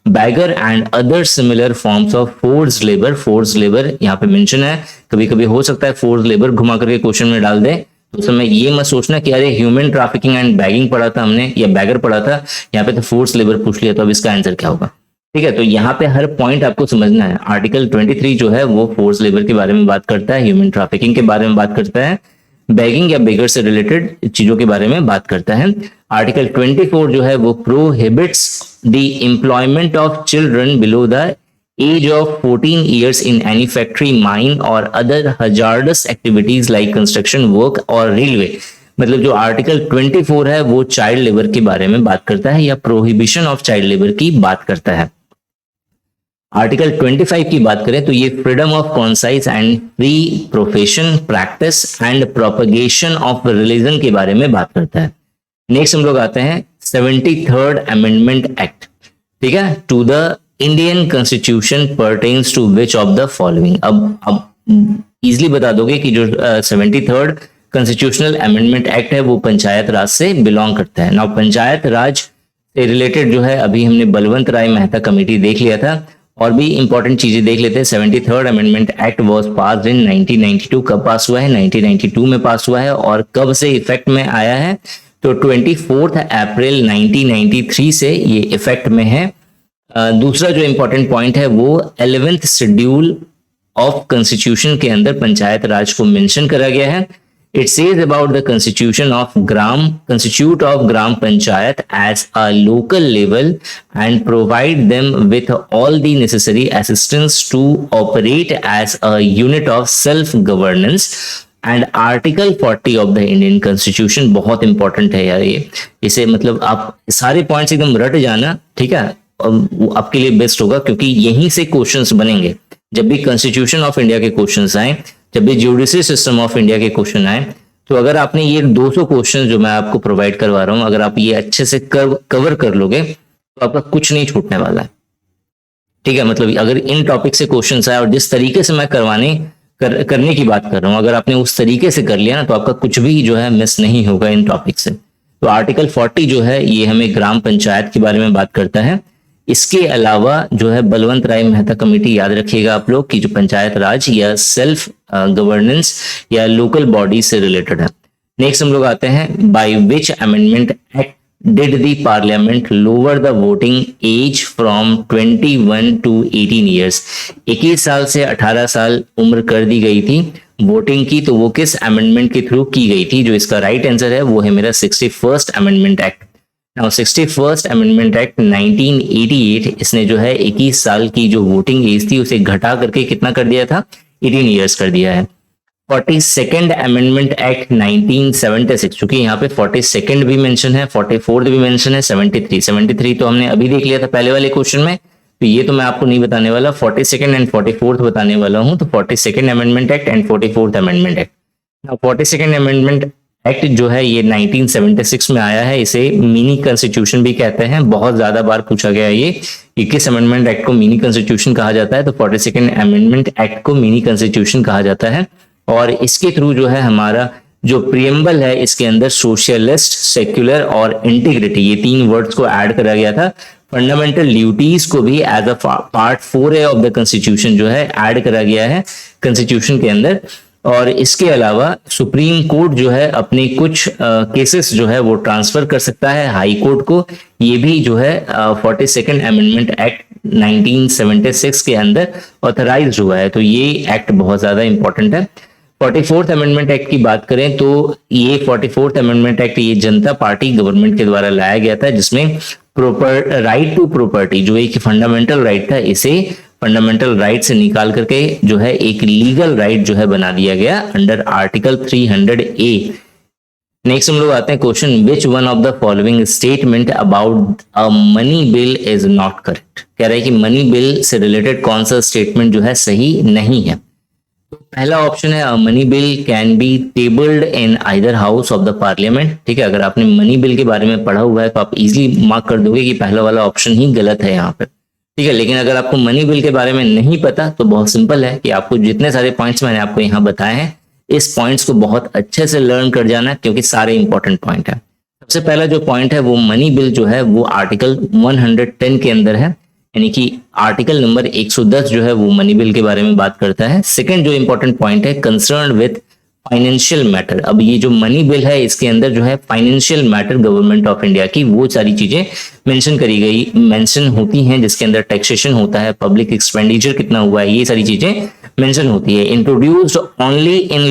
A: bagger and other similar forms of force labour. Force labour यहाँ पे मेंशन है, कभी कभी हो सकता है फोर्स लेबर घुमा करके क्वेश्चन में डाल दे, तो उस समय ये मत सोचना कि अरे ह्यूमन ट्रैफिकिंग एंड बैगिंग पढ़ा था हमने या बैगर पढ़ा था, यहाँ पे तो फोर्स लेबर पूछ लिया, तो अब इसका आंसर क्या होगा, ठीक है। तो यहाँ पे हर पॉइंट आपको समझना है। आर्टिकल 23 जो है वो फोर्स लेबर के बारे में बात करता है, ह्यूमन ट्रैफिकिंग के बारे में बात करता है, बैगिंग या बेगर से रिलेटेड चीजों के बारे में बात करता है। आर्टिकल 24 जो है वो prohibits the employment of children below the age of 14 years in any factory, mine or other hazardous activities like construction work और रेलवे। मतलब जो आर्टिकल 24 है वो चाइल्ड लेबर के बारे में बात करता है या प्रोहिबिशन ऑफ चाइल्ड लेबर की बात करता है। आर्टिकल 25 की बात करें तो ये freedom of concise and free profession, practice and propagation of religion के बारे में बात करता है। नेक्स्ट हम लोग आते हैं 73rd अमेंडमेंट एक्ट, ठीक है, to the Indian constitution pertains to which of the following. अब इजिली बता दोगे कि जो 73rd कॉन्स्टिट्यूशनल अमेंडमेंट एक्ट है वो पंचायत राज से बिलोंग करता है ना। पंचायत राज से रिलेटेड जो है अभी हमने बलवंत राय मेहता कमेटी देख लिया था, और भी इंपॉर्टेंट चीजें देख लेते हैं। 73rd amendment act was passed in 1992। कब पास हुआ है? 1992 में पास हुआ है। और कब से इफेक्ट में आया है? तो 24 अप्रैल 1993 से ये इफेक्ट में है। दूसरा जो इंपॉर्टेंट पॉइंट है वो 11th शेड्यूल ऑफ कॉन्स्टिट्यूशन के अंदर पंचायत राज को मेंशन करा गया है। It says about the constitute of Gram Panchayat as a local level and provide them with all the necessary assistance to operate as a unit of self-governance. And Article 40 of the Indian Constitution बहुत important है यार ये, इसे मतलब आप सारे points एकदम रट जाना, ठीक है, आपके लिए बेस्ट होगा क्योंकि यहीं से क्वेश्चंस बनेंगे। जब भी कॉन्स्टिट्यूशन ऑफ इंडिया के क्वेश्चंस आए, जब भी ज्यूडिशरी सिस्टम ऑफ इंडिया के क्वेश्चन आए, तो अगर आपने ये 200 क्वेश्चन जो मैं आपको प्रोवाइड करवा रहा हूं, अगर आप ये अच्छे से कवर कर लोगे तो आपका कुछ नहीं छूटने वाला है, ठीक है। मतलब अगर इन टॉपिक से क्वेश्चन आए और जिस तरीके से मैं करने की बात कर रहा हूं, अगर आपने उस तरीके से कर लिया ना तो आपका कुछ भी जो है मिस नहीं होगा इन टॉपिक से। तो आर्टिकल 40 जो है ये हमें ग्राम पंचायत के बारे में बात करता है। इसके अलावा जो है बलवंत राय मेहता कमेटी, याद रखिएगा आप लोग कि जो पंचायत राज या सेल्फ गवर्नेंस या लोकल बॉडी से रिलेटेड है। नेक्स्ट हम लोग आते हैं by which amendment act did the parliament lower the voting age from 21 to 18 years। 21 साल से 18 साल उम्र कर दी गई थी वोटिंग की, तो वो किस अमेंडमेंट के थ्रू की गई थी? जो इसका राइट आंसर है वो है मेरा 61st amendment act. Now 61st amendment act 1988, इसने जो है 21 साल की जो वोटिंग एज थी उसे घटा करके कितना कर दिया था? 18 years कर दिया है। 42nd अमेंडमेंट एक्ट 1976, चूंकि यहाँ पे 42nd भी मेंशन है, 44th भी मेंशन है, 73 तो हमने अभी देख लिया था पहले वाले क्वेश्चन में, तो ये तो मैं आपको नहीं बताने वाला, 42nd एंड 44th बताने वाला हूँ। तो 42nd amendment act and 44th amendment act. 42nd amendment act जो है ये 1976 में आया है। इसे मिनी कॉन्स्टिट्यूशन भी कहते हैं, बहुत ज्यादा बार पूछा गया है ये किस अमेंडमेंट एक्ट को मिनी कॉन्स्टिट्यूशन कहा जाता है? तो 42nd अमेंडमेंट एक्ट को मिनी कॉन्स्टिट्यूशन कहा जाता है। और इसके थ्रू जो है हमारा जो प्रियम्बल है इसके अंदर सोशलिस्ट, सेक्युलर और इंटीग्रिटी, ये 3 वर्ड्स को ऐड करा गया था। फंडामेंटल ड्यूटीज को भी as a part 4A of the constitution जो है ऐड करा गया है कॉन्स्टिट्यूशन के अंदर। और इसके अलावा सुप्रीम कोर्ट जो है अपने कुछ केसेस जो है वो ट्रांसफर कर सकता है हाई कोर्ट को। ये भी जो है 42nd अमेंडमेंट एक्ट 1976 के अंदर ऑथराइज हुआ है। तो ये एक्ट बहुत ज्यादा इंपॉर्टेंट है। 44th अमेंडमेंट एक्ट की बात करें तो ये 44th अमेंडमेंट एक्ट ये जनता पार्टी गवर्नमेंट के द्वारा लाया गया था, जिसमें प्रॉपर राइट टू प्रॉपर्टी जो एक फंडामेंटल राइट था, इसे फंडामेंटल राइट से निकाल करके जो है एक लीगल राइट जो है बना दिया गया अंडर आर्टिकल 300A। नेक्स्ट हम लोग आते हैं question, which one of the following statement about a money bill is not correct. कह रहा है कि मनी बिल से रिलेटेड कौन सा स्टेटमेंट जो है सही नहीं है। तो पहला ऑप्शन है money bill can be tabled in either house of the parliament. ठीक है, अगर आपने मनी बिल के बारे में पढ़ा हुआ है तो आप इजीली मार्क कर दोगे कि पहला वाला ऑप्शन ही गलत है यहाँ पर। ठीक है, लेकिन अगर आपको मनी बिल के बारे में नहीं पता तो बहुत सिंपल है कि आपको जितने सारे पॉइंट्स मैंने आपको यहाँ बताए हैं, इस पॉइंट्स को बहुत अच्छे से लर्न कर जाना है, क्योंकि सारे इंपॉर्टेंट पॉइंट है। सबसे पहला जो पॉइंट है वो मनी बिल जो है वो आर्टिकल 110 के अंदर है, यानी कि आर्टिकल नंबर 110 जो है वो मनी बिल के बारे में बात करता है। सेकंड जो इंपॉर्टेंट पॉइंट है, कंसर्न विथ फाइनेंशियल मैटर। अब ये जो मनी बिल है इसके अंदर जो है financial matter government of India की वो सारी चीजें मेंशन होती हैं, जिसके अंदर टैक्सेशन होता है, पब्लिक एक्सपेंडिचर कितना हुआ है, ये सारी चीजें मेंशन होती है। इंट्रोड्यूस्ड ओनली इन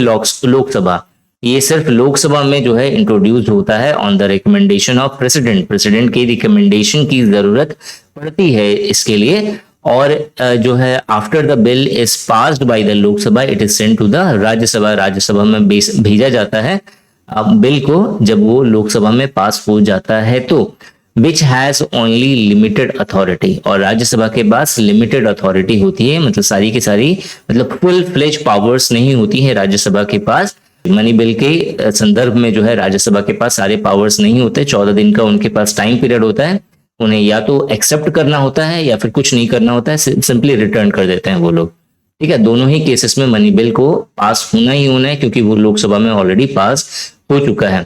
A: लोकसभा, ये सिर्फ लोकसभा में जो है इंट्रोड्यूस होता है on the recommendation of president. President की रिकमेंडेशन की जरूरत पड़ती है इसके लिए। और जो है after the bill is passed by the Lok Sabha it is sent to the Rajya Sabha. Rajya Sabha में भेजा जाता है बिल को जब वो लोकसभा में पास हो जाता है तो। Which has only limited authority, और राज्यसभा के पास लिमिटेड अथॉरिटी होती है, मतलब सारी की सारी मतलब फुल फ्लेज पावर्स नहीं होती है राज्यसभा के पास। मनी बिल के संदर्भ में जो है राज्यसभा के पास सारे पावर्स नहीं होते। 14 दिन का उनके पास टाइम पीरियड होता है, उन्हें या तो एक्सेप्ट करना होता है या फिर कुछ नहीं करना होता है, सिंपली रिटर्न कर देते हैं वो लोग। ठीक है, दोनों ही केसेस में मनी बिल को पास होना ही होना है, क्योंकि वो लोकसभा में ऑलरेडी पास हो चुका है।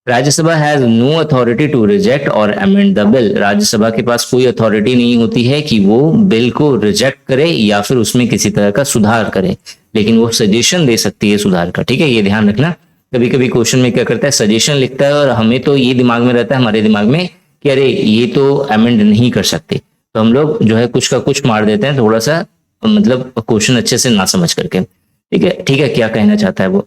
A: Rajya Sabha has no authority to reject और अमेंड द बिल। राज्यसभा के पास कोई अथॉरिटी नहीं होती है कि वो बिल को रिजेक्ट करे या फिर उसमें किसी तरह का सुधार करे, लेकिन वो सजेशन दे सकती है सुधार का। ठीक है, ये ध्यान रखना। कभी कभी क्वेश्चन में क्या करता है, सजेशन लिखता है और हमें तो ये दिमाग में रहता है, हमारे दिमाग में कि अरे ये तो अमेंड नहीं कर सकते, तो हम लोग जो है कुछ का कुछ मार देते हैं, थोड़ा सा मतलब क्वेश्चन अच्छे से ना समझ करके। ठीक है, क्या कहना चाहता है वो।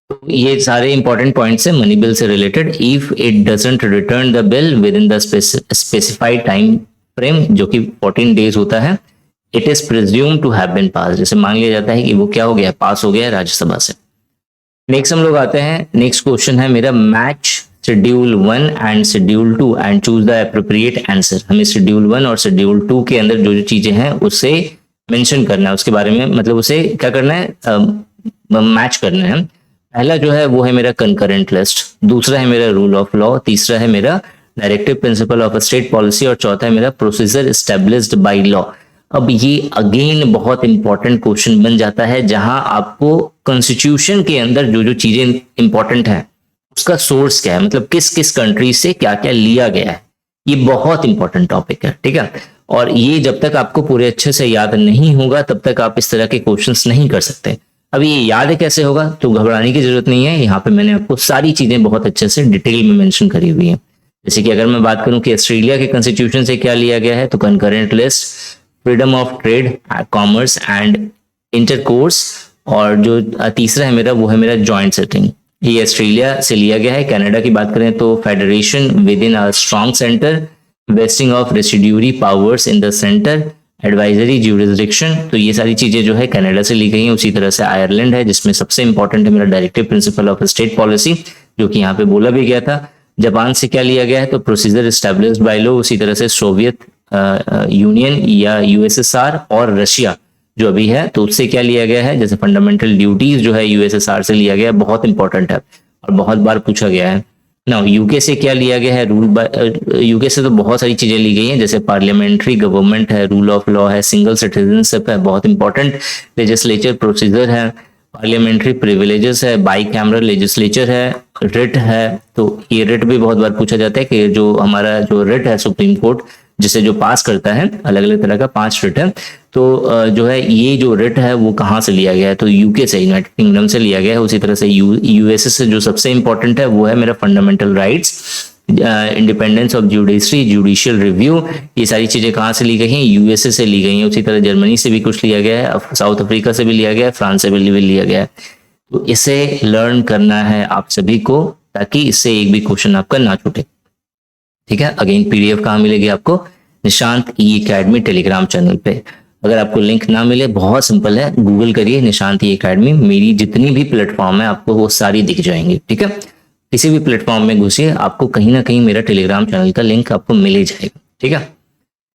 A: तो ये सारे इंपॉर्टेंट पॉइंट्स है मनी बिल से related. If it doesn't return the bill within the specified time frame, जो कि 14 डेज होता है, it is presume to have been pass. जैसे मान लिया जाता है कि वो क्या हो गया, पास हो गया है राज्यसभा से। नेक्स्ट हम लोग आते हैं, नेक्स्ट क्वेश्चन है मेरा, match schedule 1 and schedule 2 and choose the appropriate answer. हमें शेड्यूल 1 और शेड्यूल 2 के अंदर जो जो चीजें हैं उससे मेंशन करना है, उसके बारे में मतलब उसे क्या करना है, मैच करना है। पहला जो है वो है मेरा कंकरेंट लिस्ट, दूसरा है मेरा रूल ऑफ लॉ, तीसरा है मेरा directive principle of state policy और चौथा है मेरा प्रोसीजर एस्टेब्लिश्ड बाय लॉ। अब ये अगेन बहुत इंपॉर्टेंट क्वेश्चन बन जाता है, जहां आपको कॉन्स्टिट्यूशन के अंदर जो जो चीजें इंपॉर्टेंट है उसका सोर्स क्या है, मतलब किस किस कंट्री से क्या क्या लिया गया है, ये बहुत इंपॉर्टेंट टॉपिक है। ठीक है, और ये जब तक आपको पूरे अच्छे से याद नहीं होगा तब तक आप इस तरह के क्वेश्चंस नहीं कर सकते। अब ये याद कैसे होगा, तो घबराने की जरूरत नहीं है, यहाँ पे मैंने आपको सारी चीजें बहुत अच्छे से डिटेल में मेंशन करी हुई है। जैसे कि अगर मैं बात करूं कि ऑस्ट्रेलिया के कॉन्स्टिट्यूशन से क्या लिया गया है, तो concurrent list, freedom of trade, commerce and intercourse, और जो तीसरा है मेरा वो है मेरा जॉइंट सेटिंग, ये ऑस्ट्रेलिया से लिया गया है। कनाडा की बात करें तो federation with in a strong centre, wasting of residuary powers in the centre, advisory jurisdiction, तो ये सारी चीजें जो है कनाडा से ली गई हैं। उसी तरह से आयरलैंड है, जिसमें सबसे इंपॉर्टेंट है मेरा directive principle of state policy, जो कि यहाँ पे बोला भी गया था। जापान से क्या लिया गया है, तो प्रोसीजर एस्टैब्लिश्ड बाय लॉ। उसी तरह से सोवियत यूनियन या यूएसएसआर और रशिया जो अभी है, तो उससे क्या लिया गया है, जैसे फंडामेंटल ड्यूटीज जो है यूएसएसआर से लिया गया है, बहुत इंपॉर्टेंट है और बहुत बार पूछा गया है। नाउ यूके से क्या लिया गया है, यूके से तो बहुत सारी चीजें ली गई हैं, जैसे पार्लियामेंट्री गवर्नमेंट है, रूल ऑफ लॉ है, सिंगल सिटीजनशिप है, बहुत इंपॉर्टेंट, लेजिस्लेचर प्रोसीजर है, पार्लियामेंट्री प्रिविलेजेस है, बाई कैमरल लेजिस्लेचर है, रिट है। तो ये रिट भी बहुत बार पूछा जाता है कि जो हमारा जो रिट है सुप्रीम कोर्ट, जिसे जो पास करता है, अलग अलग तरह का 5 रिट है। तो जो है ये जो रिट है वो कहाँ से लिया गया है, तो यूके से, यूनाइटेड किंगडम से लिया गया है। उसी तरह से यूएसए से जो सबसे इंपॉर्टेंट है वो है मेरा fundamental rights, independence of judiciary, judicial review, ये सारी चीजें कहाँ से ली गई हैं, यूएसए से ली गई हैं। उसी तरह जर्मनी से भी कुछ लिया गया है, साउथ अफ्रीका से भी लिया गया है, फ्रांस से भी लिया गया है। तो इसे लर्न करना है आप सभी को, ताकि इससे एक भी क्वेश्चन आपका ना छूटे। ठीक है, अगेन पीडीएफ कहाँ मिलेगी आपको, निशांत ई एकेडमी टेलीग्राम चैनल पे। अगर आपको लिंक ना मिले, बहुत सिंपल है, गूगल करिए निशांत ई एकेडमी, मेरी जितनी भी प्लेटफॉर्म है आपको वो सारी दिख जाएंगी। ठीक है, किसी भी प्लेटफॉर्म में घुसिए, आपको कहीं ना कहीं मेरा टेलीग्राम चैनल का लिंक आपको मिल ही जाएगा। ठीक है,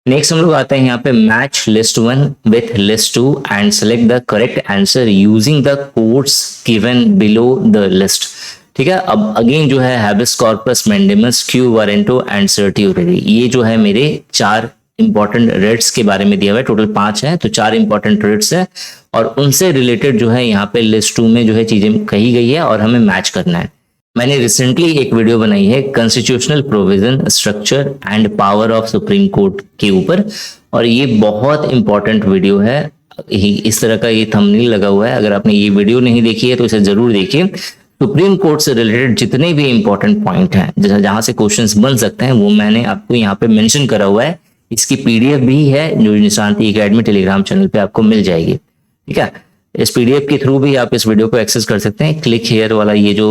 A: नेक्स्ट हम लोग आते हैं यहाँ पे, match list 1 with list 2 and select the correct answer using the codes given below the list. ठीक है, अब अगेन जो है habeas corpus, mandamus, quo warranto and certiorari, ये जो है मेरे 4 इंपॉर्टेंट रेट्स के बारे में दिया हुआ है। टोटल 5 है, तो 4 इंपॉर्टेंट रेट्स है और उनसे रिलेटेड जो है यहाँ पे लिस्ट 2 में जो है चीजें कही गई है और हमें मैच करना है। मैंने रिसेंटली एक वीडियो बनाई है constitutional provision, structure and power of supreme court के ऊपर, और ये बहुत इंपॉर्टेंट वीडियो है। इस तरह का ये थंबनेल लगा हुआ है, अगर आपने ये वीडियो नहीं देखी है तो इसे जरूर देखिए। सुप्रीम कोर्ट से रिलेटेड जितने भी इंपॉर्टेंट पॉइंट हैं, जहां से क्वेश्चंस बन सकते हैं, वो मैंने आपको यहाँ पे मेंशन करा हुआ है। इसकी पीडीएफ भी है जो निशांत ई एकेडमी टेलीग्राम चैनल पे आपको मिल जाएगी। ठीक है, इस पीडीएफ के थ्रू भी आप इस वीडियो को एक्सेस कर सकते हैं। क्लिक हेयर वाला ये जो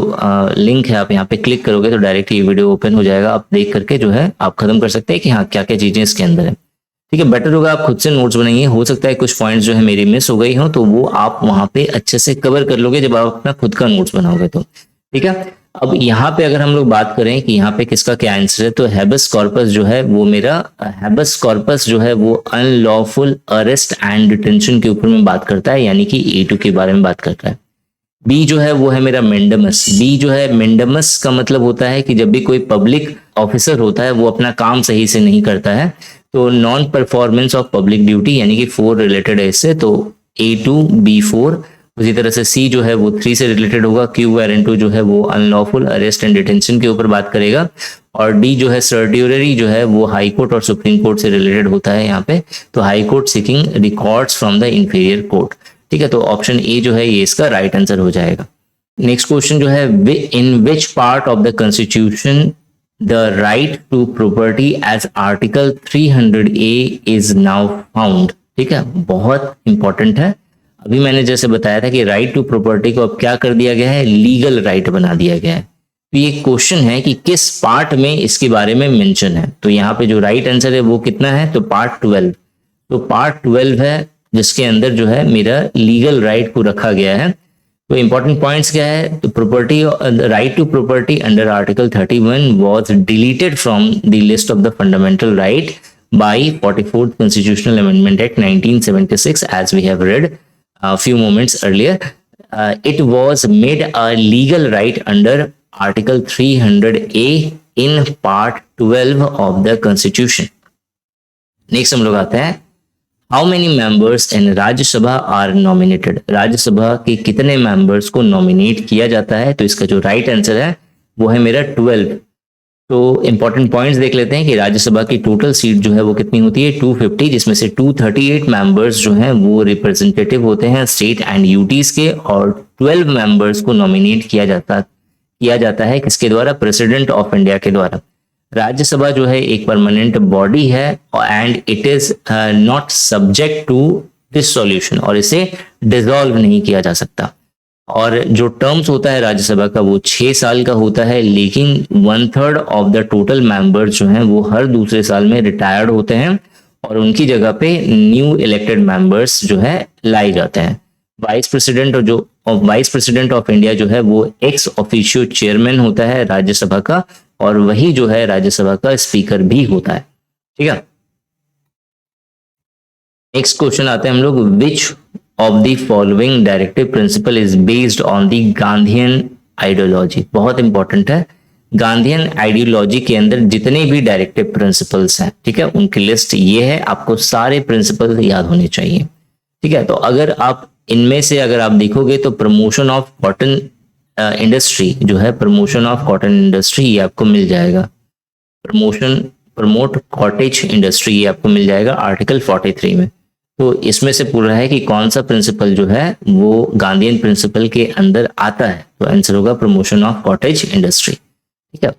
A: लिंक है, आप यहाँ पे क्लिक करोगे तो डायरेक्ट ये वीडियो ओपन हो जाएगा। आप देख करके जो है आप खत्म कर सकते हैं कि हाँ क्या क्या चीजें इसके अंदर है। ठीक है, बेटर होगा आप खुद से नोट्स बनाइए, हो सकता है कुछ पॉइंट्स जो है मेरी मिस हो गई हो, तो वो आप वहां पे अच्छे से कवर कर लोगे जब आप अपना खुद का नोट्स बनाओगे तो। ठीक है, अब यहाँ पे अगर हम लोग बात करें कि यहाँ पे किसका क्या आंसर है, तो हैबस कॉर्पस जो है वो मेरा, हैबस कॉर्पस जो है वो अनलॉफुल अरेस्ट एंड डिटेंशन के ऊपर में बात करता है, यानी कि A2 के बारे में बात करता है। बी जो है वो है मेरा मेंडमस। बी जो है मेंडमस का मतलब होता है कि जब भी कोई पब्लिक ऑफिसर होता है वो अपना काम सही से नहीं करता है, तो non performance of public duty, यानी कि 4 रिलेटेड है इससे, तो A2 B4। उसी तरह से सी जो है वो 3 से रिलेटेड होगा, क्यू वारंटो जो है वो अनलॉफुल अरेस्ट एंड डिटेंशन के ऊपर बात करेगा, और डी जो है सर्टियोररी जो है वो हाई कोर्ट और सुप्रीम कोर्ट से रिलेटेड होता है यहाँ पे, तो high court seeking records from the inferior court. ठीक है, तो ऑप्शन ए जो है ये इसका राइट आंसर हो जाएगा। नेक्स्ट क्वेश्चन जो है, in which part of the constitution the right to property as article 300A is now found. ठीक है, बहुत इंपॉर्टेंट है। अभी मैंने जैसे बताया था कि राइट टू प्रॉपर्टी को अब क्या कर दिया गया है, लीगल राइट बना दिया गया है। तो ये क्वेश्चन है कि किस पार्ट में इसके बारे में मेंशन है, तो यहाँ पे जो राइट आंसर है वो कितना है, तो पार्ट 12। तो पार्ट 12 है जिसके अंदर जो है मेरा लीगल राइट को रखा गया है। तो इंपॉर्टेंट पॉइंट्स क्या है, तो property, right to property under article 31 was deleted from the list of the fundamental right by 44th constitutional amendment act 1976 as we have read a few moments earlier. It was made a legal right under Article 300A in Part 12 of the Constitution. Next हम लोग आते हैं, How many members in Rajya Sabha are nominated? Rajya Sabha के कितने members को nominate किया जाता है, तो इसका जो right answer है वो है मेरा 12। तो इंपॉर्टेंट पॉइंट्स देख लेते हैं कि राज्यसभा की टोटल सीट जो है वो कितनी होती है, 250, जिसमें से 238 मेंबर्स जो हैं वो रिप्रेजेंटेटिव होते हैं स्टेट एंड यूटीज के, और 12 मेंबर्स को नॉमिनेट किया जाता है किसके द्वारा, प्रेसिडेंट ऑफ इंडिया के द्वारा। राज्यसभा जो है एक परमानेंट बॉडी है and it is not subject to dissolution, और इसे डिसॉल्व नहीं किया जा सकता। और जो टर्म्स होता है राज्यसभा का वो 6 साल का होता है, लेकिन 1/3 ऑफ द टोटल मेंबर्स जो हैं वो हर दूसरे साल में रिटायर्ड होते हैं और उनकी जगह पे न्यू इलेक्टेड मेंबर्स जो है लाए जाते हैं। वाइस प्रेसिडेंट ऑफ इंडिया जो है वो एक्स ऑफिशियो चेयरमैन होता है राज्यसभा का, और वही जो है राज्यसभा का स्पीकर भी होता है। ठीक है, नेक्स्ट क्वेश्चन आते हैं हम लोग, विच of the following directive principle is based on the Gandhian ideology. बहुत इंपॉर्टेंट है, गांधीयन आइडियोलॉजी के अंदर जितने भी डायरेक्टिव प्रिंसिपल्स हैं, ठीक है, उनकी लिस्ट ये है, आपको सारे प्रिंसिपल याद होने चाहिए। ठीक है, तो अगर आप इनमें से अगर आप देखोगे तो प्रमोशन ऑफ कॉटन इंडस्ट्री जो है, प्रमोशन ऑफ कॉटन इंडस्ट्री ये आपको मिल जाएगा। प्रमोट कॉटेज इंडस्ट्री, ये आपको मिल जाएगा आर्टिकल 43 में। तो इसमें से पूरा है कि कौन सा प्रिंसिपल जो है वो गांधीयन प्रिंसिपल के अंदर आता है, तो आंसर होगा प्रमोशन ऑफ कॉटेज इंडस्ट्री। ठीक है,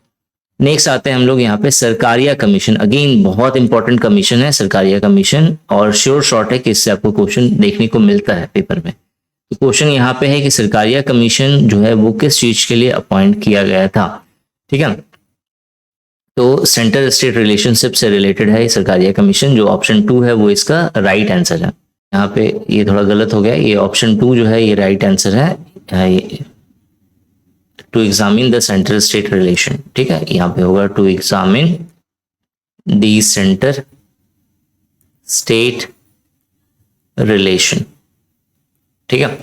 A: नेक्स्ट आते हैं हम लोग यहाँ पे सरकारिया कमीशन। अगेन बहुत इंपॉर्टेंट कमीशन है सरकारिया कमीशन, और श्योर शॉर्ट है कि इससे आपको क्वेश्चन देखने को मिलता है पेपर में। तो क्वेश्चन यहाँ पे है कि सरकारिया कमीशन जो है वो किस चीज के लिए अपॉइंट किया गया था। ठीक है, तो सेंटर स्टेट रिलेशनशिप से रिलेटेड है सरकारिया कमीशन। जो ऑप्शन 2 है वो इसका राइट आंसर है। यहाँ पे ये थोड़ा गलत हो गया, ये ऑप्शन 2 जो है ये राइट आंसर है, to examine the centre state relation. ठीक है, यहाँ पे होगा to examine the centre state relation. ठीक है,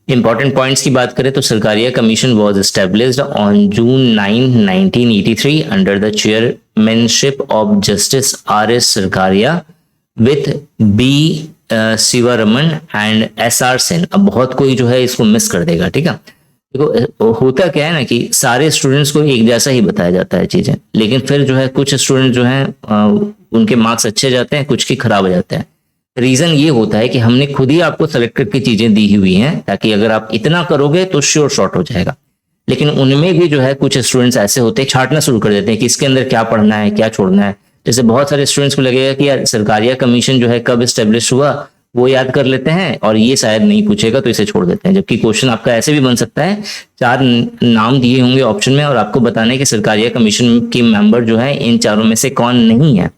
A: इंपॉर्टेंट पॉइंट्स की बात करें तो Sarkaria commission was established on June 9, 1983 under the chairmanship of justice R S. Sarkaria with B Shivaraman and S R. Sen. अब बहुत कोई जो है इसको मिस कर देगा। ठीक है, देखो होता क्या है ना कि सारे स्टूडेंट्स को एक जैसा ही बताया जाता है चीजें, लेकिन फिर जो है कुछ स्टूडेंट जो हैं उनके मार्क्स अच्छे जाते हैं, कुछ के खराब हो जाते हैं। रीजन ये होता है कि हमने खुद ही आपको सेलेक्ट करके चीजें दी हुई हैं, ताकि अगर आप इतना करोगे तो श्योर शॉर्ट हो जाएगा। लेकिन उनमें भी जो है कुछ स्टूडेंट्स ऐसे होते हैं, छांटना शुरू कर देते हैं कि इसके अंदर क्या पढ़ना है, क्या छोड़ना है। जैसे बहुत सारे स्टूडेंट्स को लगेगा कि यार सरकारिया कमीशन जो है कब स्टेब्लिश हुआ, वो याद कर लेते हैं और ये शायद नहीं पूछेगा तो इसे छोड़ देते हैं। जबकि क्वेश्चन आपका ऐसे भी बन सकता है, 4 नाम दिए होंगे ऑप्शन में और आपको बताना है कि सरकारिया कमीशन के मेंबर जो है इन चारों में से कौन नहीं है।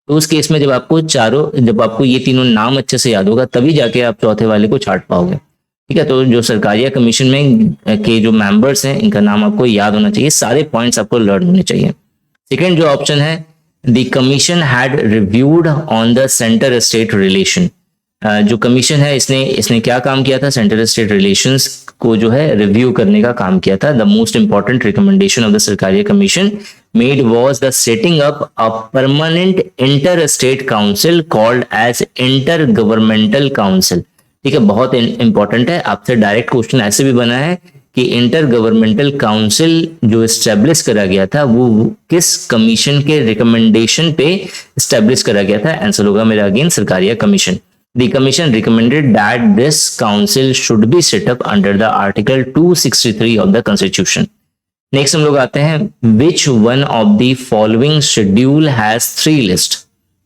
A: तो उस केस में जब आपको ये तीनों नाम अच्छे से याद होगा तभी जाके आप चौथे वाले को छांट पाओगे। ठीक है, तो जो सरकारिया कमीशन में के जो मेंबर्स हैं इनका नाम आपको याद होना चाहिए, सारे पॉइंट्स आपको लर्न होने चाहिए। सेकेंड जो ऑप्शन है, the commission had reviewed on the centre state relation. जो कमीशन है इसने क्या काम किया था, सेंटर स्टेट रिलेशंस को जो है रिव्यू करने का काम किया था। The most important recommendation of the Sarkaria commission made was the setting up a permanent inter state council called as inter governmental council. ठीक है, बहुत इंपॉर्टेंट है, आपसे डायरेक्ट क्वेश्चन ऐसे भी बना है कि इंटर गवर्नमेंटल काउंसिल जो स्टैब्लिश करा गया था वो किस कमीशन के रिकमेंडेशन पे स्टैब्लिश करा गया था। आंसर होगा मेरा again Sarkaria commission. The commission recommended that this council should be set up under the Article 263 of the Constitution. Next हम लोग आते हैं, which one of the following schedule has 3 list?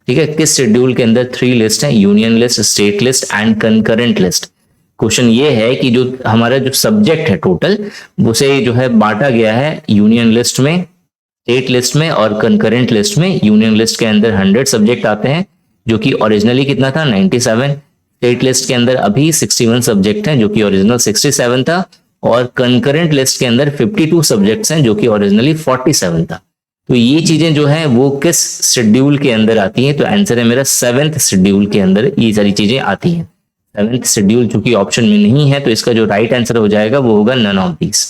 A: ठीक है, किस शेड्यूल के अंदर 3 लिस्ट है, union list, state list and concurrent list. Question ये है कि जो हमारा जो सब्जेक्ट है टोटल उसे जो है बांटा गया है यूनियन लिस्ट में, स्टेट लिस्ट में और कंकरेंट लिस्ट में। यूनियन लिस्ट के अंदर 100 सब्जेक्ट आते हैं जो कि ओरिजिनली कितना था 97। स्टेट लिस्ट के अंदर अभी 61 सब्जेक्ट हैं जो कि ओरिजिनल 67 था, और कंकरेंट लिस्ट के अंदर 52 सब्जेक्ट्स हैं जो कि ओरिजिनली 47 था। तो ये चीजें जो हैं वो किस शेड्यूल के अंदर आती हैं, तो आंसर है मेरा 7th शेड्यूल के अंदर ये सारी चीजें आती हैं। 7th शेड्यूल चूंकि ऑप्शन में नहीं है तो इसका जो राइट आंसर हो जाएगा वो होगा नन ऑफ दीज।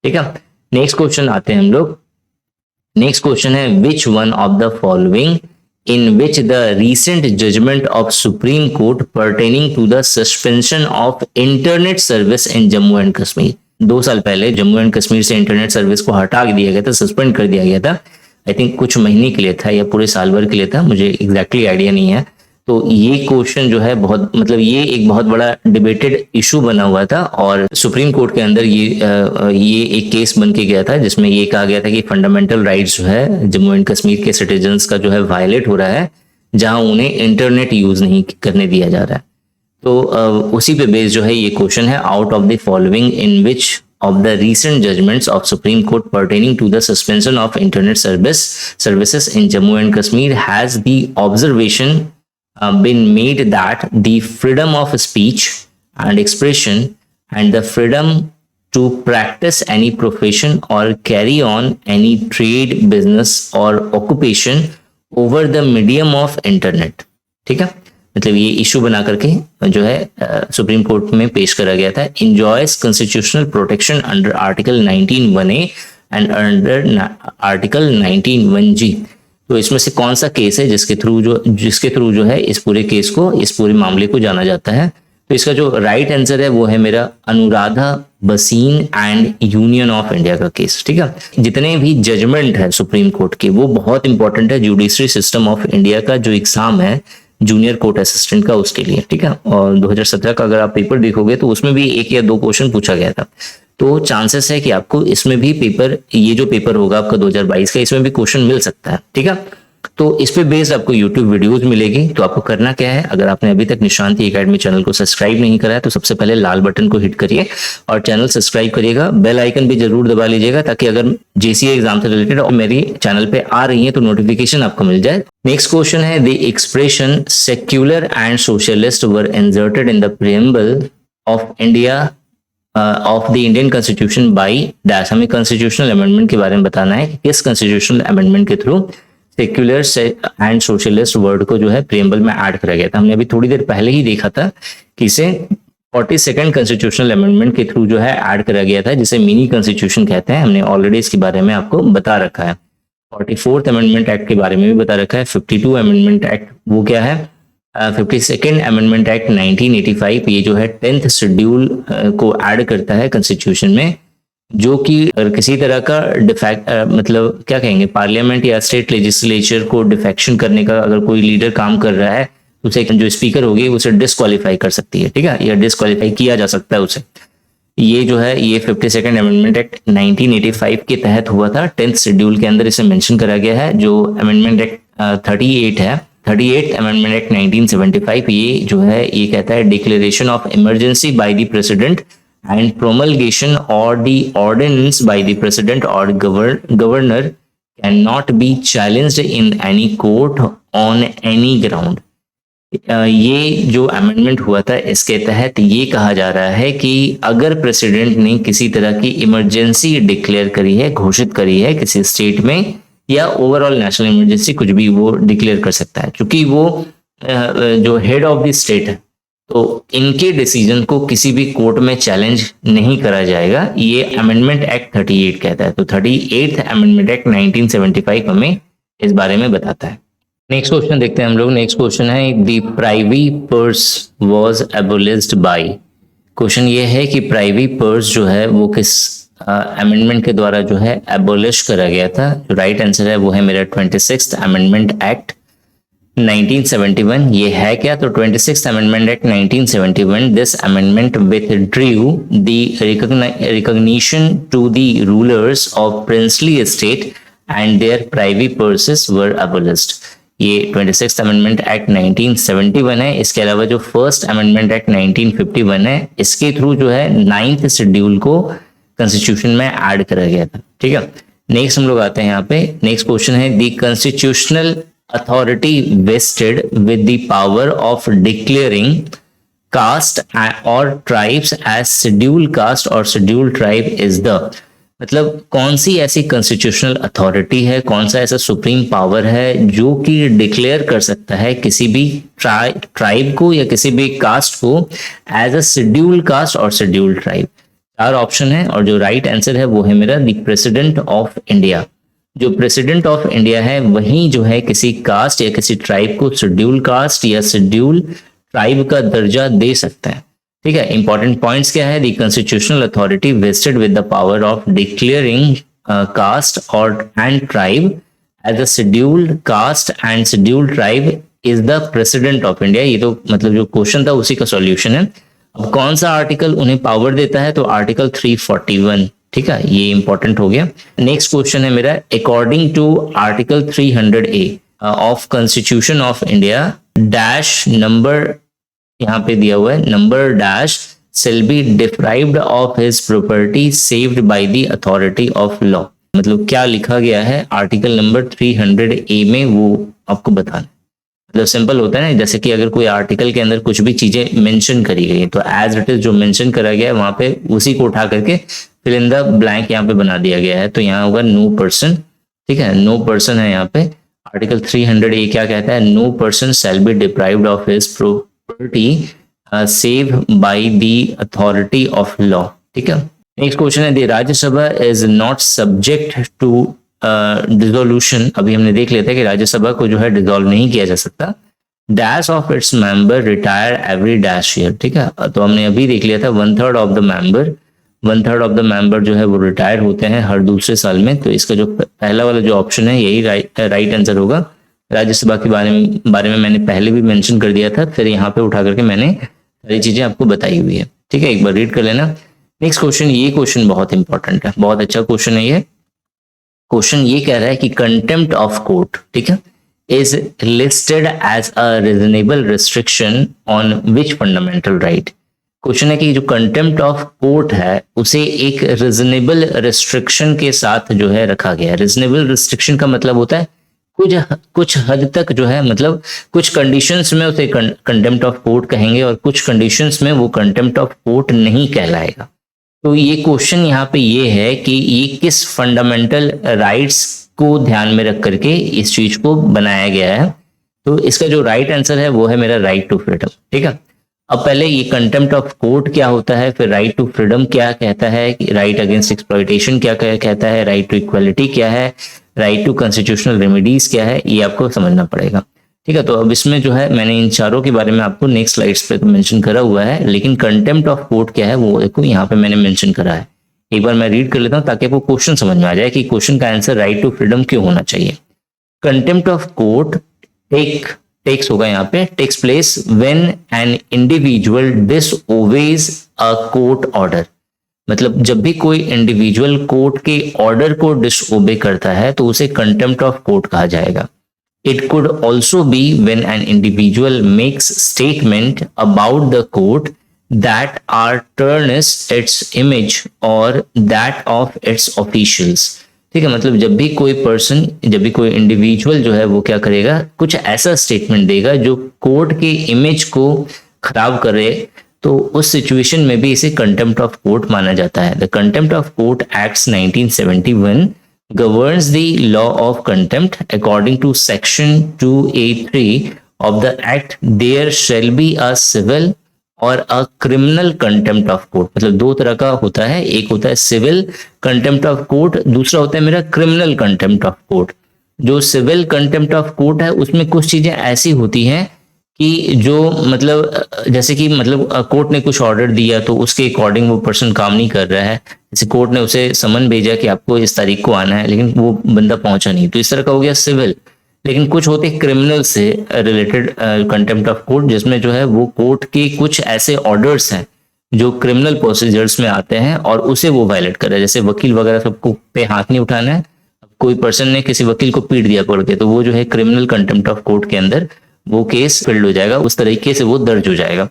A: ठीक है, नेक्स्ट क्वेश्चन आते हैं हम लोग। नेक्स्ट क्वेश्चन है, which one of the following in which the recent judgment of Supreme Court pertaining to the suspension of internet service in Jammu and Kashmir। 2 साल पहले Jammu and Kashmir से इंटरनेट सर्विस को हटा दिया गया था, सस्पेंड कर दिया गया था। आई थिंक कुछ महीने के लिए था या पूरे साल भर के लिए था, मुझे एग्जैक्टली आइडिया नहीं है। तो ये क्वेश्चन जो है बहुत ये एक बहुत बड़ा डिबेटेड इशू बना हुआ था और सुप्रीम कोर्ट के अंदर ये एक केस बन के गया था जिसमें ये कहा गया था कि फंडामेंटल राइट्स जो है जम्मू एंड कश्मीर के सिटीजन्स का जो है वायलेट हो रहा है, जहां उन्हें इंटरनेट यूज नहीं करने दिया जा रहा है। तो उसी पे बेस जो है ये क्वेश्चन है, out of the following in which of the recent judgments of Supreme Court pertaining to the suspension of internet services in Jammu and Kashmir has the observation been made that the freedom of speech and expression and the freedom to practice any profession or carry on any trade, business or occupation over the medium of internet। ठीक है, मतलब ये issue बना करके जो है supreme court में पेश करा गया था। Enjoys constitutional protection under article 19(1)(a) and under article 19(1)(g। तो इसमें से कौन सा केस है जिसके थ्रू जो है इस पूरे केस को, इस पूरे मामले को जाना जाता है, तो इसका जो राइट आंसर है वो है मेरा Anuradha Bhasin and union of India का केस। ठीक है, जितने भी जजमेंट है सुप्रीम कोर्ट के वो बहुत इंपॉर्टेंट है जुडिशरी सिस्टम ऑफ इंडिया का जो एग्जाम है जूनियर कोर्ट असिस्टेंट का उसके लिए। ठीक है, और 2017 का अगर आप पेपर देखोगे तो उसमें भी 1 या 2 क्वेश्चन पूछा गया था। तो चांसेस है कि आपको इसमें भी पेपर, ये जो पेपर होगा आपका 2022 का, इसमें भी क्वेश्चन मिल सकता है। ठीक है, तो इस पे बेस्ड आपको YouTube वीडियोस मिलेगी। तो आपको करना क्या है, अगर आपने अभी तक निशांति एकेडमी चैनल को सब्सक्राइब नहीं करा है तो सबसे पहले लाल बटन को हिट करिए और चैनल सब्सक्राइब करिएगा। बेल आइकन भी जरूर दबा लीजिएगा ताकि अगर JCA एग्जाम से रिलेटेड और मेरी चैनल पे आ रही है तो नोटिफिकेशन आपको मिल जाए। नेक्स्ट क्वेश्चन है, the expression secular and socialist were inserted in the preamble of India of the Indian constitution by dash. हमें कॉन्स्टिट्यूशनल अमेंडमेंट के बारे में बताना है कि किस कॉन्स्टिट्यूशनल अमेंडमेंट के through secular and socialist word को जो है प्रीएम्बल में ऐड करा गया था। हमने अभी थोड़ी देर पहले ही देखा था कि इसे 42nd कॉन्स्टिट्यूशनल अमेंडमेंट के थ्रू जो है ऐड करा गया था, जिसे मिनी कॉन्स्टिट्यूशन कहते हैं। हमने ऑलरेडी इसके बारे में आपको बता रखा है। 44th अमेंडमेंट एक्ट के बारे में भी बता रखा है। 52 अमेंडमेंट एक्ट वो क्या है, 52nd अमेंडमेंट एक्ट 1985, ये जो है 10th शेड्यूल को ऐड करता है कॉन्स्टिट्यूशन में, जो कि अगर किसी तरह का डिफेक्ट मतलब क्या कहेंगे, पार्लियामेंट या स्टेट लेजिस्लेचर को डिफेक्शन करने का अगर कोई लीडर काम कर रहा है तो उसे जो स्पीकर होगी उसे डिस्क्वालीफाई कर सकती है। ठीक है, या डिस्क्वालीफाई किया जा सकता है उसे। ये जो है ये 52nd अमेंडमेंट एक्ट 1985 के तहत हुआ था। 10th शेड्यूल के अंदर इसे मेंशन करा गया है। जो अमेंडमेंट एक्ट 38 है, 38th अमेंडमेंट एक्ट 1975, ये जो है ये कहता है declaration of emergency by the president and promulgation or the ordinance by the president or governor cannot be challenged in any court on any ground। ये जो अमेंडमेंट हुआ था इसके तहत ये कहा जा रहा है कि अगर प्रेसिडेंट ने किसी तरह की इमरजेंसी डिक्लेयर करी है, घोषित करी है किसी स्टेट में, या ओवरऑल नेशनल इमरजेंसी कुछ भी वो डिक्लेयर कर सकता है, क्योंकि वो जो हेड ऑफ द स्टेट है तो इनके डिसीजन को किसी भी कोर्ट में चैलेंज नहीं करा जाएगा, ये अमेंडमेंट एक्ट 38 कहता है। तो 38th अमेंडमेंट एक्ट 1975 हमें इस बारे में बताता है। नेक्स्ट क्वेश्चन देखते हैं हम लोग। नेक्स्ट क्वेश्चन है, the privy purse was abolished by. Question ये है कि प्राइवी पर्स जो है वो किस अमेंडमेंट के द्वारा जो है एबोलिश करा गया था। जो राइट आंसर है वो है मेरा 26th अमेंडमेंट एक्ट 1971। ये है क्या, तो 26th amendment act 1971, this amendment withdrew the recognition to the rulers of princely estate and their privy purses were abolished। ये 26th अमेंडमेंट एक्ट 1971 है। इसके अलावा जो फर्स्ट अमेंडमेंट एक्ट 1951 है, इसके थ्रू जो है 9th शेड्यूल को कॉन्स्टिट्यूशन में ऐड करा गया था। ठीक है, नेक्स्ट हम लोग आते हैं यहाँ पे। नेक्स्ट क्वेश्चन है, the constitutional authority vested with the power of declaring caste or tribes as scheduled caste or scheduled tribe is the। मतलब कौन सी ऐसी कॉन्स्टिट्यूशनल अथॉरिटी है, कौन सा ऐसा सुप्रीम पावर है जो कि डिक्लेयर कर सकता है किसी भी ट्राइब को या किसी भी कास्ट को एज अ शेड्यूल्ड कास्ट और शेड्यूल्ड ट्राइब। 4 ऑप्शन है और जो राइट आंसर है वो है मेरा द प्रेसिडेंट ऑफ इंडिया। जो प्रेसिडेंट ऑफ इंडिया है वही जो है किसी कास्ट या किसी ट्राइब को शेड्यूल कास्ट या शेड्यूल ट्राइब का दर्जा दे सकता है। ठीक है, इंपॉर्टेंट पॉइंट्स क्या है, the constitutional authority vested with the power of declaring caste or and tribe as a scheduled caste and scheduled tribe is the president of India. ये तो मतलब जो क्वेश्चन था उसी का सॉल्यूशन है। अब कौन सा आर्टिकल उन्हें पावर देता है, तो आर्टिकल 341। ठीक है, ये इंपॉर्टेंट हो गया। नेक्स्ट क्वेश्चन है मेरा, according to article 300A of constitution of India dash number, यहाँ पे दिया हुआ है number dash shall be deprived of his property saved by the authority of law। मतलब क्या लिखा गया है आर्टिकल नंबर 300A में वो आपको बताना। मतलब सिंपल होता है ना, जैसे कि अगर कोई आर्टिकल के अंदर कुछ भी चीजें मेंशन करी गई तो एज इट इज जो मेंशन करा गया है वहां पे उसी को उठा करके फिल इन द ब्लैंक यहाँ पे बना दिया गया है। तो यहाँ होगा नो पर्सन। ठीक है, नो पर्सन है यहाँ पे। आर्टिकल 300A क्या कहता है, no person shall be deprived of his property save by the authority of law. ठीक है, नेक्स्ट क्वेश्चन है, the Rajya Sabha is not subject to dissolution. अभी हमने देख लिया था कि राज्यसभा को जो है डिसॉल्व नहीं किया जा सकता। Dash of its member retire every dash year, ठीक है। तो हमने अभी देख लिया था 1/3 of the member, 1/3 of the member जो है वो रिटायर होते हैं हर दूसरे साल में। तो इसका जो पहला वाला जो ऑप्शन है यही राइट आंसर होगा। राज्यसभा के बारे में मैंने पहले भी मेंशन कर दिया था, फिर यहाँ पे उठा करके मैंने सारी चीजें आपको बताई हुई है, ठीक है। एक बार रीड कर लेना। नेक्स्ट क्वेश्चन, ये क्वेश्चन बहुत इंपॉर्टेंट है, बहुत अच्छा क्वेश्चन है ये। क्वेश्चन ये कह रहा है कि कंटेम्प्ट ऑफ कोर्ट, ठीक है, is listed as a reasonable restriction on which fundamental right। Question है कि जो कंटेम्प्ट ऑफ कोर्ट है उसे एक रीजनेबल रिस्ट्रिक्शन के साथ जो है रखा गया है। रीजनेबल रिस्ट्रिक्शन का मतलब होता है कुछ हद तक जो है, मतलब कुछ कंडीशंस में उसे कंटेम्प्ट ऑफ कोर्ट कहेंगे और कुछ कंडीशंस में वो कंटेम्प्ट ऑफ कोर्ट नहीं कहलाएगा। तो ये क्वेश्चन यहाँ पे ये है कि ये किस फंडामेंटल राइट्स को ध्यान में रख करके इस चीज को बनाया गया है। तो इसका जो राइट आंसर है वो है मेरा राइट टू फ्रीडम, ठीक है। अब पहले ये कंटेम्प्ट ऑफ कोर्ट क्या होता है, फिर राइट टू फ्रीडम क्या कहता है, राइट अगेंस्ट एक्सप्लॉयटेशन क्या कहता है, राइट टू इक्वलिटी क्या है, राइट टू कॉन्स्टिट्यूशनल रेमेडीज क्या है, ये आपको समझना पड़ेगा, ठीक है। तो अब इसमें जो है मैंने इन चारों के बारे में आपको नेक्स्ट स्लाइड्स पे तो मेंशन करा हुआ है, लेकिन कंटेम्प्ट ऑफ कोर्ट क्या है वो देखो यहाँ पे मैंने मेंशन करा है। एक बार मैं रीड कर लेता हूँ ताकि आपको क्वेश्चन समझ में आ जाए कि क्वेश्चन का आंसर राइट टू फ्रीडम क्यों होना चाहिए। कंटेम्प्ट ऑफ कोर्ट टेक्स होगा यहाँ पे, takes place when an individual disobeys a court order. मतलब जब भी कोई इंडिविजुअल कोर्ट के ऑर्डर को डिसओबे करता है तो उसे कंटेम्प्ट ऑफ कोर्ट कहा जाएगा। It could also be when an individual makes statement about the court that are tarnish its image or that of its officials। ठीक है, मतलब जब भी कोई इंडिविजुअल जो है वो क्या करेगा, कुछ ऐसा स्टेटमेंट देगा जो कोर्ट के इमेज को खराब करे, तो उस सिचुएशन में भी इसे कंटेम्प्ट ऑफ कोर्ट माना जाता है। The contempt of court act 1971 governs the law of contempt. According to section 2A3 of the act, there shall be a civil और a criminal contempt of court। मतलब दो तरह का होता है, एक होता है सिविल कंटेम्प्ट ऑफ कोर्ट, दूसरा होता है मेरा क्रिमिनल कंटेम्प्ट ऑफ कोर्ट। जो सिविल कंटेम्प्ट ऑफ कोर्ट है उसमें कुछ चीजें ऐसी होती हैं कि जो मतलब जैसे कि मतलब कोर्ट ने कुछ ऑर्डर दिया तो उसके अकॉर्डिंग वो पर्सन काम नहीं कर रहा है। जैसे कोर्ट ने उसे समन भेजा कि आपको इस तारीख को आना है, लेकिन वो बंदा पहुंचा नहीं, तो इस तरह का हो गया सिविल। लेकिन कुछ होते क्रिमिनल से रिलेटेड कंटेम्प्ट ऑफ कोर्ट, जिसमें जो है वो कोर्ट के कुछ ऐसे ऑर्डर्स हैं जो क्रिमिनल प्रोसीजर्स में आते हैं और उसे वो वायलेट कर रहा है। जैसे वकील वगैरह सबको पे हाथ नहीं उठाना है, कोई पर्सन ने किसी वकील को पीट दिया पकड़ के, तो वो जो है क्रिमिनल कंटेम्प्ट ऑफ कोर्ट के अंदर वो केस फिल्ड हो जाएगा, उस तरीके से वो दर्ज हो जाएगा।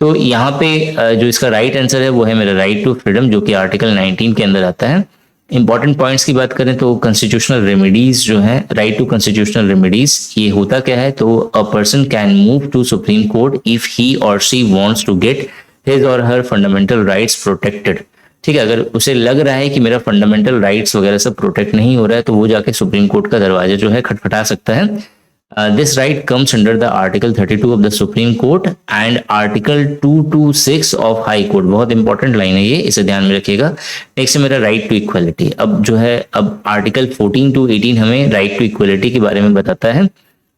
A: तो यहाँ पे जो इसका राइट आंसर है वो है मेरा राइट टू फ्रीडम, जो कि आर्टिकल 19 के अंदर आता है। इंपॉर्टेंट पॉइंट्स की बात करें तो कॉन्स्टिट्यूशनल रेमेडीज जो है, राइट टू कॉन्स्टिट्यूशनल रेमेडीज, ये होता क्या है, तो a person can move to supreme court if he or she wants to get his or her fundamental rights protected. ठीक है, अगर उसे लग रहा है कि मेरा फंडामेंटल राइट्स वगैरह सब प्रोटेक्ट नहीं हो रहा है तो वो जाके सुप्रीम कोर्ट का दरवाजा जो है खटखटा सकता है। This right comes under the Article 32 of the Supreme Court and Article 226 of High Court। बहुत इंपॉर्टेंट लाइन है ये, इसे ध्यान में रखिएगा। नेक्स्ट है मेरा राइट टू इक्वलिटी। अब जो है अब आर्टिकल 14 to 18 हमें राइट टू इक्वलिटी के बारे में बताता है,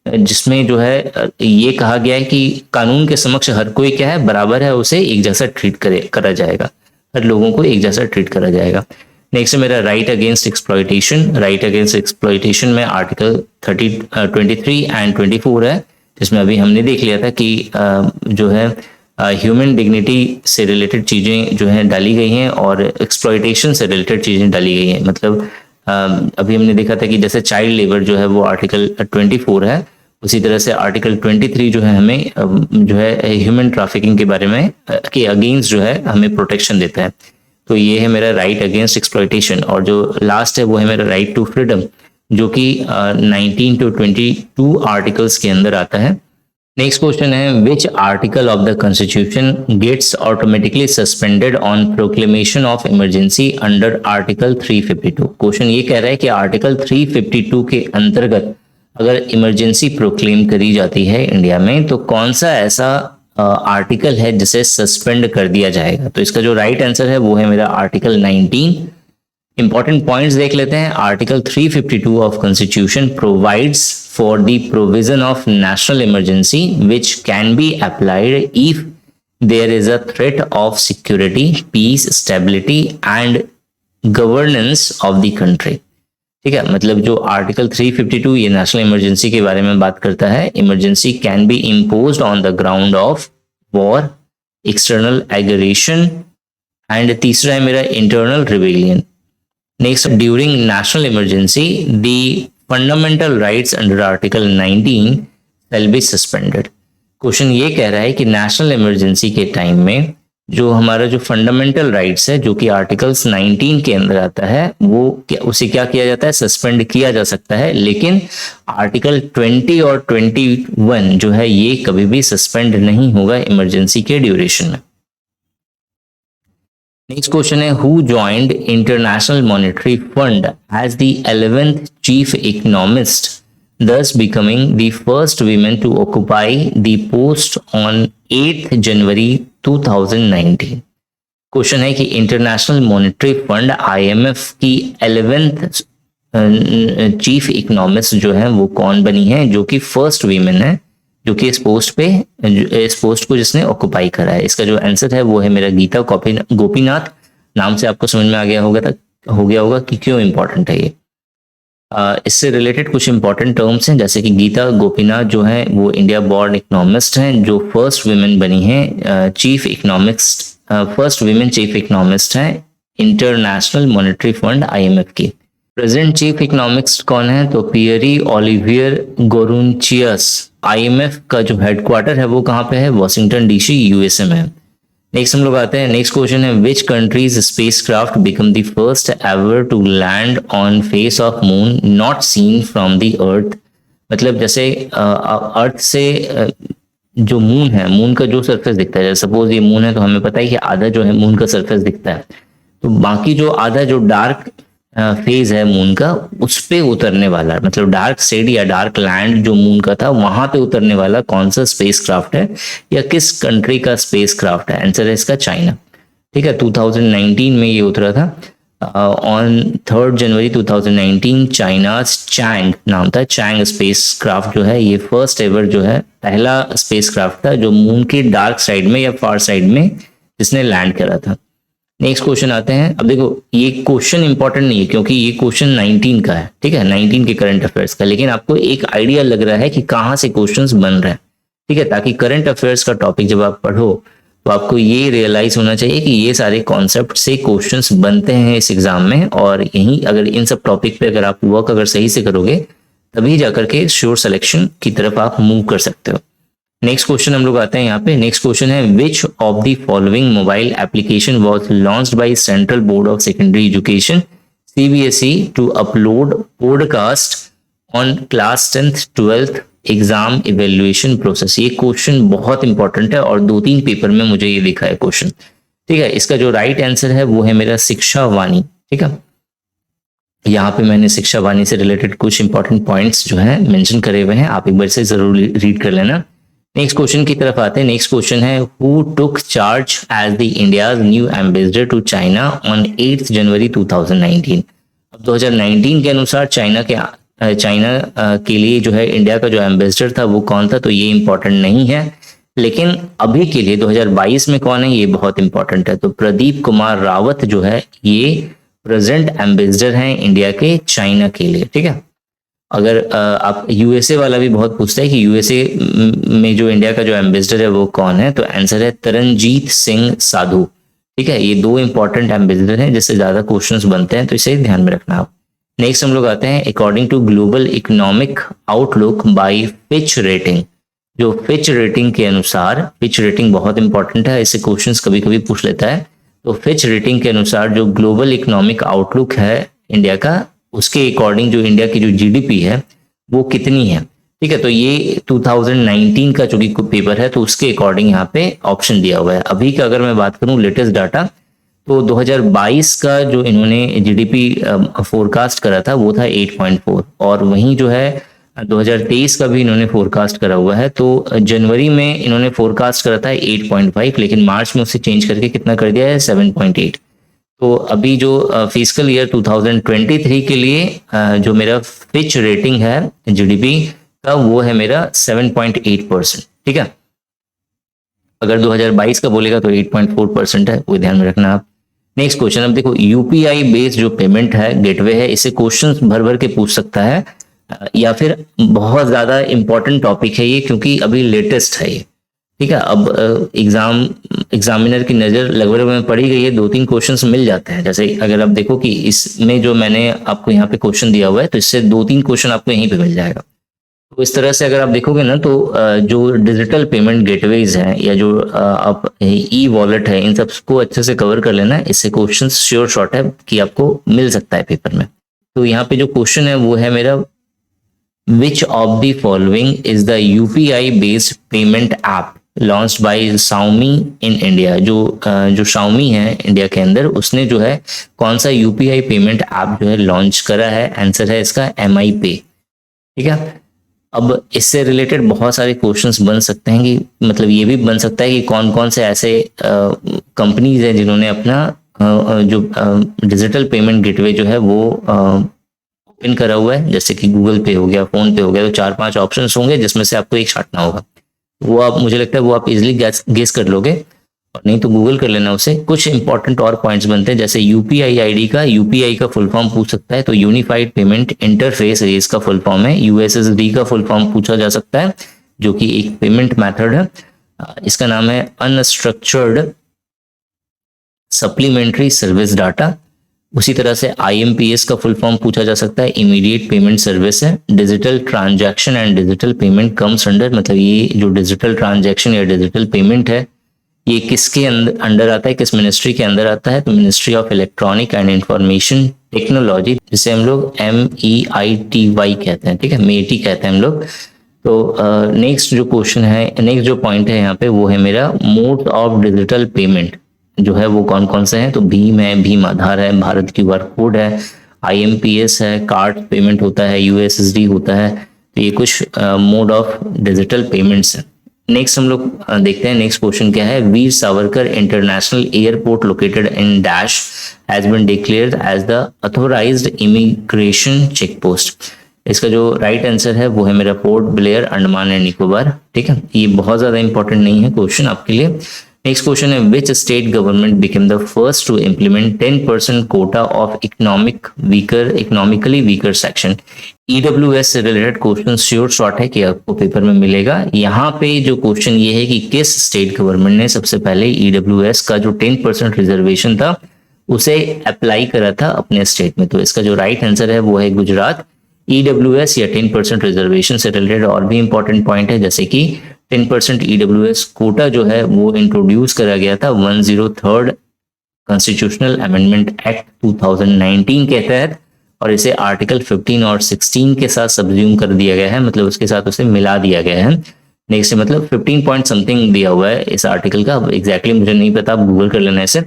A: जिसमें जो है ये कहा गया है कि कानून के समक्ष हर कोई क्या है, बराबर है, उसे एक जैसा ट्रीट करा जाएगा, हर लोगों को एक जैसा ट्रीट करा जाएगा। नेक्स्ट है मेरा right against exploitation. Right against exploitation में आर्टिकल 23 एंड 24 है, जिसमें अभी हमने देख लिया था कि जो है ह्यूमन डिग्निटी से रिलेटेड चीज़ें जो हैं डाली गई हैं और एक्सप्लॉयटेशन से रिलेटेड चीज़ें डाली गई हैं। मतलब अभी हमने देखा था कि जैसे चाइल्ड लेबर जो है वो आर्टिकल 24 है, उसी तरह से आर्टिकल 23 जो है हमें जो है ह्यूमन ट्रैफिकिंग के बारे में के अगेंस्ट जो है हमें प्रोटेक्शन देता है। तो ये है मेरा राइट अगेंस्ट एक्सप्लॉयटेशन। और जो लास्ट है वो है मेरा राइट टू फ्रीडम, जो कि 19 to 22 आर्टिकल्स के अंदर आता है। नेक्स्ट क्वेश्चन है, which article of the constitution gets automatically suspended on proclamation of emergency under article 352। Question ये कह रहा है कि आर्टिकल 352 के अंतर्गत अगर इमरजेंसी प्रोक्लेम करी जाती है इंडिया में तो कौन सा ऐसा आर्टिकल है जिसे सस्पेंड कर दिया जाएगा। तो इसका जो राइट आंसर है वो है मेरा आर्टिकल 19। इंपॉर्टेंट पॉइंट्स देख लेते हैं। Article 352 of constitution provides for the provision of national emergency which can be applied if there is a threat of security, peace, stability and governance of the country. ठीक है, मतलब जो article 352 ये national emergency के बारे में बात करता है। Emergency can be imposed on the ground of war, external aggression and तीसरा है मेरा internal rebellion. Next, during national emergency the fundamental rights under article 19 shall be suspended. Question ये कह रहा है कि नेशनल इमरजेंसी के टाइम में जो हमारा जो फंडामेंटल राइट्स है जो कि आर्टिकल्स 19 के अंदर आता है वो उसे क्या किया जाता है, सस्पेंड किया जा सकता है, लेकिन आर्टिकल 20 और 21 जो है ये कभी भी सस्पेंड नहीं होगा इमरजेंसी के ड्यूरेशन में। नेक्स्ट क्वेश्चन है, who joined International Monetary Fund as the 11th chief economist, thus becoming the first women to occupy the post on 8th January 2019। Question है कि इंटरनेशनल मॉनेटरी फंड IMF की 11th chief economist जो है वो कौन बनी है, जो कि फर्स्ट वीमेन है जो कि इस पोस्ट को जिसने ऑक्युपाई करा है। इसका जो आंसर है वो है मेरा गीता गोपीनाथ। नाम से आपको समझ में आ गया होगा कि क्यों इंपॉर्टेंट है ये। इससे रिलेटेड कुछ इंपॉर्टेंट टर्म्स हैं, जैसे कि गीता गोपीनाथ जो है वो इंडिया बोर्न इकोनॉमिस्ट हैं जो फर्स्ट वीमेन बनी हैं chief economist, first women chief economist हैं इंटरनेशनल मॉनेटरी फंड IMF की। प्रेजेंट चीफ इकोनॉमिस्ट कौन है, तो पियरी ओलिवियर गोरुनचियस। IMF का जो हेडक्वार्टर है वो कहाँ पे है, वॉशिंगटन DC USA में। नेक्स्ट हम लोग आते हैं, नेक्स्ट क्वेश्चन है, which country's spacecraft become the first ever to land on face of moon not seen from the earth. मतलब जैसे अर्थ से जो मून है, मून का जो सरफेस दिखता है, सपोज ये मून है तो हमें पता है कि आधा जो है मून का सरफेस दिखता है, तो बाकी जो आधा जो डार्क फेज है मून का उस पे उतरने वाला, मतलब डार्क साइड या डार्क लैंड जो मून का था वहां पे उतरने वाला कौन सा स्पेसक्राफ्ट है या किस कंट्री का स्पेसक्राफ्ट है। आंसर है इसका चाइना। ठीक है, 2019 में ये उतरा था। ऑन 3 जनवरी 2019 चाइना चैंग नाम था। चैंग स्पेसक्राफ्ट जो है ये फर्स्ट एवर जो है पहला स्पेसक्राफ्ट था जो मून के डार्क साइड में या फार साइड में जिसने लैंड करा था। नेक्स्ट क्वेश्चन आते हैं। अब देखो ये क्वेश्चन इंपॉर्टेंट नहीं है क्योंकि ये क्वेश्चन 19 का है, ठीक है, 19 के करंट अफेयर्स का, लेकिन आपको एक आइडिया लग रहा है कि कहाँ से क्वेश्चंस बन रहे हैं। ठीक है, ताकि करंट अफेयर्स का टॉपिक जब आप पढ़ो तो आपको ये रियलाइज होना चाहिए कि ये सारे कॉन्सेप्ट से क्वेश्चंस बनते हैं इस एग्जाम में, और यही अगर इन सब टॉपिक पे अगर आप वर्क अगर सही से करोगे तभी जाकर के श्योर सिलेक्शन की तरफ आप मूव कर सकते हो। नेक्स्ट क्वेश्चन हम लोग आते हैं यहाँ पे। नेक्स्ट क्वेश्चन है, which of the following mobile application was launched by Central Board of Secondary Education CBSE to upload podcast on class 10th 12th exam evaluation process. ये क्वेश्चन बहुत इंपॉर्टेंट है और 2-3 पेपर में मुझे ये दिखा है क्वेश्चन। ठीक है, इसका जो राइट आंसर है वो है मेरा शिक्षा वाणी। ठीक है, यहाँ पे मैंने शिक्षा वाणी से रिलेटेड कुछ इंपॉर्टेंट पॉइंट्स जो है मेंशन करे हुए हैं, आप एक बार से जरूर रीड कर लेना। नेक्स्ट क्वेश्चन की तरफ आते हैं। नेक्स्ट क्वेश्चन है, who took charge as the India's new ambassador to China on 8 January 2019। अब 2019 के अनुसार चाइना के लिए जो है इंडिया का जो एम्बेसडर था वो कौन था, तो ये इंपॉर्टेंट नहीं है, लेकिन अभी के लिए 2022 में कौन है ये बहुत इंपॉर्टेंट है। तो प्रदीप कुमार रावत जो है ये प्रेजेंट एम्बेसडर हैं इंडिया के चाइना के लिए। ठीक है, अगर आप USA वाला भी बहुत पूछता है कि USA में जो इंडिया का जो एम्बेसडर है वो कौन है, तो आंसर है तरनजीत सिंह साधु। ठीक है, ये 2 इंपॉर्टेंट एम्बेसडर हैं जिससे ज्यादा क्वेश्चंस बनते हैं, तो इसे ध्यान में रखना आप। नेक्स्ट हम लोग आते हैं, according to Global Economic Outlook by Fitch rating. जो फिच रेटिंग के अनुसार, फिच रेटिंग बहुत इंपॉर्टेंट है, इससे क्वेश्चंस कभी कभी पूछ लेता है। तो फिच रेटिंग के अनुसार जो ग्लोबल इकोनॉमिक आउटलुक है इंडिया का, उसके अकॉर्डिंग जो इंडिया की जो GDP है वो कितनी है। ठीक है, तो ये 2019 का चूंकि पेपर है तो उसके अकॉर्डिंग यहाँ पे ऑप्शन दिया हुआ है। अभी का अगर मैं बात करूं लेटेस्ट डाटा, तो 2022 का जो इन्होंने GDP फोरकास्ट करा था वो था 8.4, और वहीं जो है 2023 का भी इन्होंने फोरकास्ट करा हुआ है। तो जनवरी में इन्होंने फोरकास्ट करा था 8.5, लेकिन मार्च में उसे चेंज करके कितना कर दिया है 7.8। तो अभी जो फिजिकल ईयर 2023 के लिए जो मेरा फिच रेटिंग है जीडीपी का वो है मेरा 7.8%, ठीक है। अगर 2022 का बोलेगा तो 8.4% है, वो ध्यान में रखना आप। नेक्स्ट क्वेश्चन, अब देखो यूपीआई बेस्ड जो पेमेंट है, गेटवे है, इसे क्वेश्चंस भर भर के पूछ सकता है या फिर बहुत ज्यादा इंपॉर्टेंट टॉपिक है ये, क्योंकि अभी लेटेस्ट है ये, ठीक है। अब एग्जामिनर की नजर लगभग में पड़ी गई है, 2-3 क्वेश्चंस मिल जाते हैं। जैसे अगर आप देखो कि इसमें जो मैंने आपको यहाँ पे क्वेश्चन दिया हुआ है, तो इससे 2-3 क्वेश्चन आपको यहीं पे मिल जाएगा। तो इस तरह से अगर आप देखोगे ना, तो जो डिजिटल पेमेंट गेटवेज हैं या जो आप ई वॉलेट है, इन सबको अच्छे से कवर कर लेना है। इससे क्वेश्चन श्योर शॉट है कि आपको मिल सकता है पेपर में। तो यहाँ पे जो क्वेश्चन है वो है मेरा, विच of the following is the UPI based payment app launched by Xiaomi in India. जो Xiaomi है इंडिया के अंदर, उसने जो है कौन सा यूपीआई पेमेंट ऐप जो है लॉन्च करा है? आंसर है इसका MI Pay, ठीक है। अब इससे रिलेटेड बहुत सारे क्वेश्चंस बन सकते हैं कि मतलब ये भी बन सकता है कि कौन कौन से ऐसे कंपनीज हैं जिन्होंने अपना जो डिजिटल पेमेंट गेटवे जो है वो ओपन करा हुआ है। जैसे कि गूगल पे हो गया, फोन पे हो गया, तो 4-5 ऑप्शंस होंगे जिसमें से आपको एक छांटना होगा। वो आप, मुझे लगता है वो आप इजिली गेस कर लोगे, और नहीं तो गूगल कर लेना उसे। कुछ इंपॉर्टेंट और पॉइंट्स बनते हैं, जैसे यूपीआई आईडी का, यूपीआई का फुल फॉर्म पूछ सकता है, तो यूनिफाइड पेमेंट इंटरफेस ये इसका फुल फॉर्म है। यूएसएसडी का फुल फॉर्म पूछा जा सकता है, जो कि एक पेमेंट मेथड है। इसका नाम है अनस्ट्रक्चर्ड सप्लीमेंट्री सर्विस डाटा। उसी तरह से IMPS का फुल फॉर्म पूछा जा सकता है, इमीडिएट पेमेंट सर्विस है। Digital transaction and digital payment comes under, मतलब ये जो डिजिटल ट्रांजैक्शन या डिजिटल पेमेंट है, ये किसके अंडर आता है, किस मिनिस्ट्री के अंदर आता है? तो ministry of electronic and information technology, जिसे हम लोग MEITY कहते हैं, ठीक है, MEITY कहते हैं हम लोग। तो नेक्स्ट जो क्वेश्चन है, नेक्स्ट जो पॉइंट है यहाँ पे, वो है मेरा मोड ऑफ डिजिटल पेमेंट जो है वो कौन कौन से हैं? तो भीम है, भीम आधार है, भारत QR कोड है, IMPS है, कार्ड पेमेंट होता है, USSD होता है। तो ये कुछ मोड ऑफ डिजिटल पेमेंट्स है। नेक्स्ट हम लोग देखते हैं नेक्स्ट क्वेश्चन क्या है। Veer Savarkar international airport located in dash has been declared as the authorised immigration check post. इसका जो राइट आंसर है वो है मेरा पोर्ट ब्लेयर, अंडमान एंड निकोबार, ठीक है। ये बहुत ज्यादा इंपॉर्टेंट नहीं है क्वेश्चन आपके लिए। नेक्स्ट क्वेश्चन है, which state government became the first to implement 10% quota of economically weaker section. EWS से रिलेटेड क्वेश्चन श्योर शॉर्ट है कि आपको पेपर में मिलेगा। यहाँ पे जो क्वेश्चन ये है कि किस स्टेट गवर्नमेंट ने सबसे पहले EWS का जो 10% रिजर्वेशन था उसे अप्लाई करा था अपने स्टेट में। तो इसका जो राइट आंसर है वो है गुजरात। EWS या 10% रिजर्वेशन से रिलेटेड और भी इंपॉर्टेंट पॉइंट है, जैसे कि 10% EWS कोटा जो है वो इंट्रोड्यूस करा गया था 103rd कॉन्स्टिट्यूशनल अमेंडमेंट एक्ट 2019 के तहत, और इसे आर्टिकल 15 और 16 के साथ सब्ज्यूम कर दिया गया है, मतलब उसके साथ उसे मिला दिया गया है। नेक्स्ट मतलब 15 पॉइंट समथिंग दिया हुआ है इस आर्टिकल का, एग्जैक्टली मुझे नहीं पता, आप गूगल कर लेना इसे।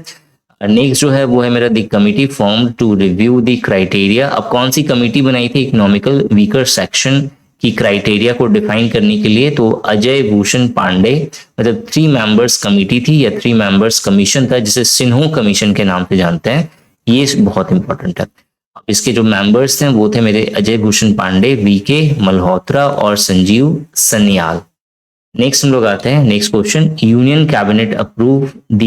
A: नेक्स्ट जो है वो है मेरा the committee form to review the criteria. अब कौन सी कमिटी बनाई थी इकोनॉमिकल वीकर सेक्शन की क्राइटेरिया को डिफाइन करने के लिए? तो अजय भूषण पांडे, मतलब 3 मेंबर्स कमिटी थी या 3 मेंबर्स कमीशन था, जिसे सिन्हो कमीशन के नाम से जानते हैं। ये बहुत इंपॉर्टेंट है। इसके जो मेंबर्स थे वो थे मेरे अजय भूषण पांडे, VK मल्होत्रा और संजीव सन्याल। नेक्स्ट हम लोग आते हैं next question, union cabinet approve the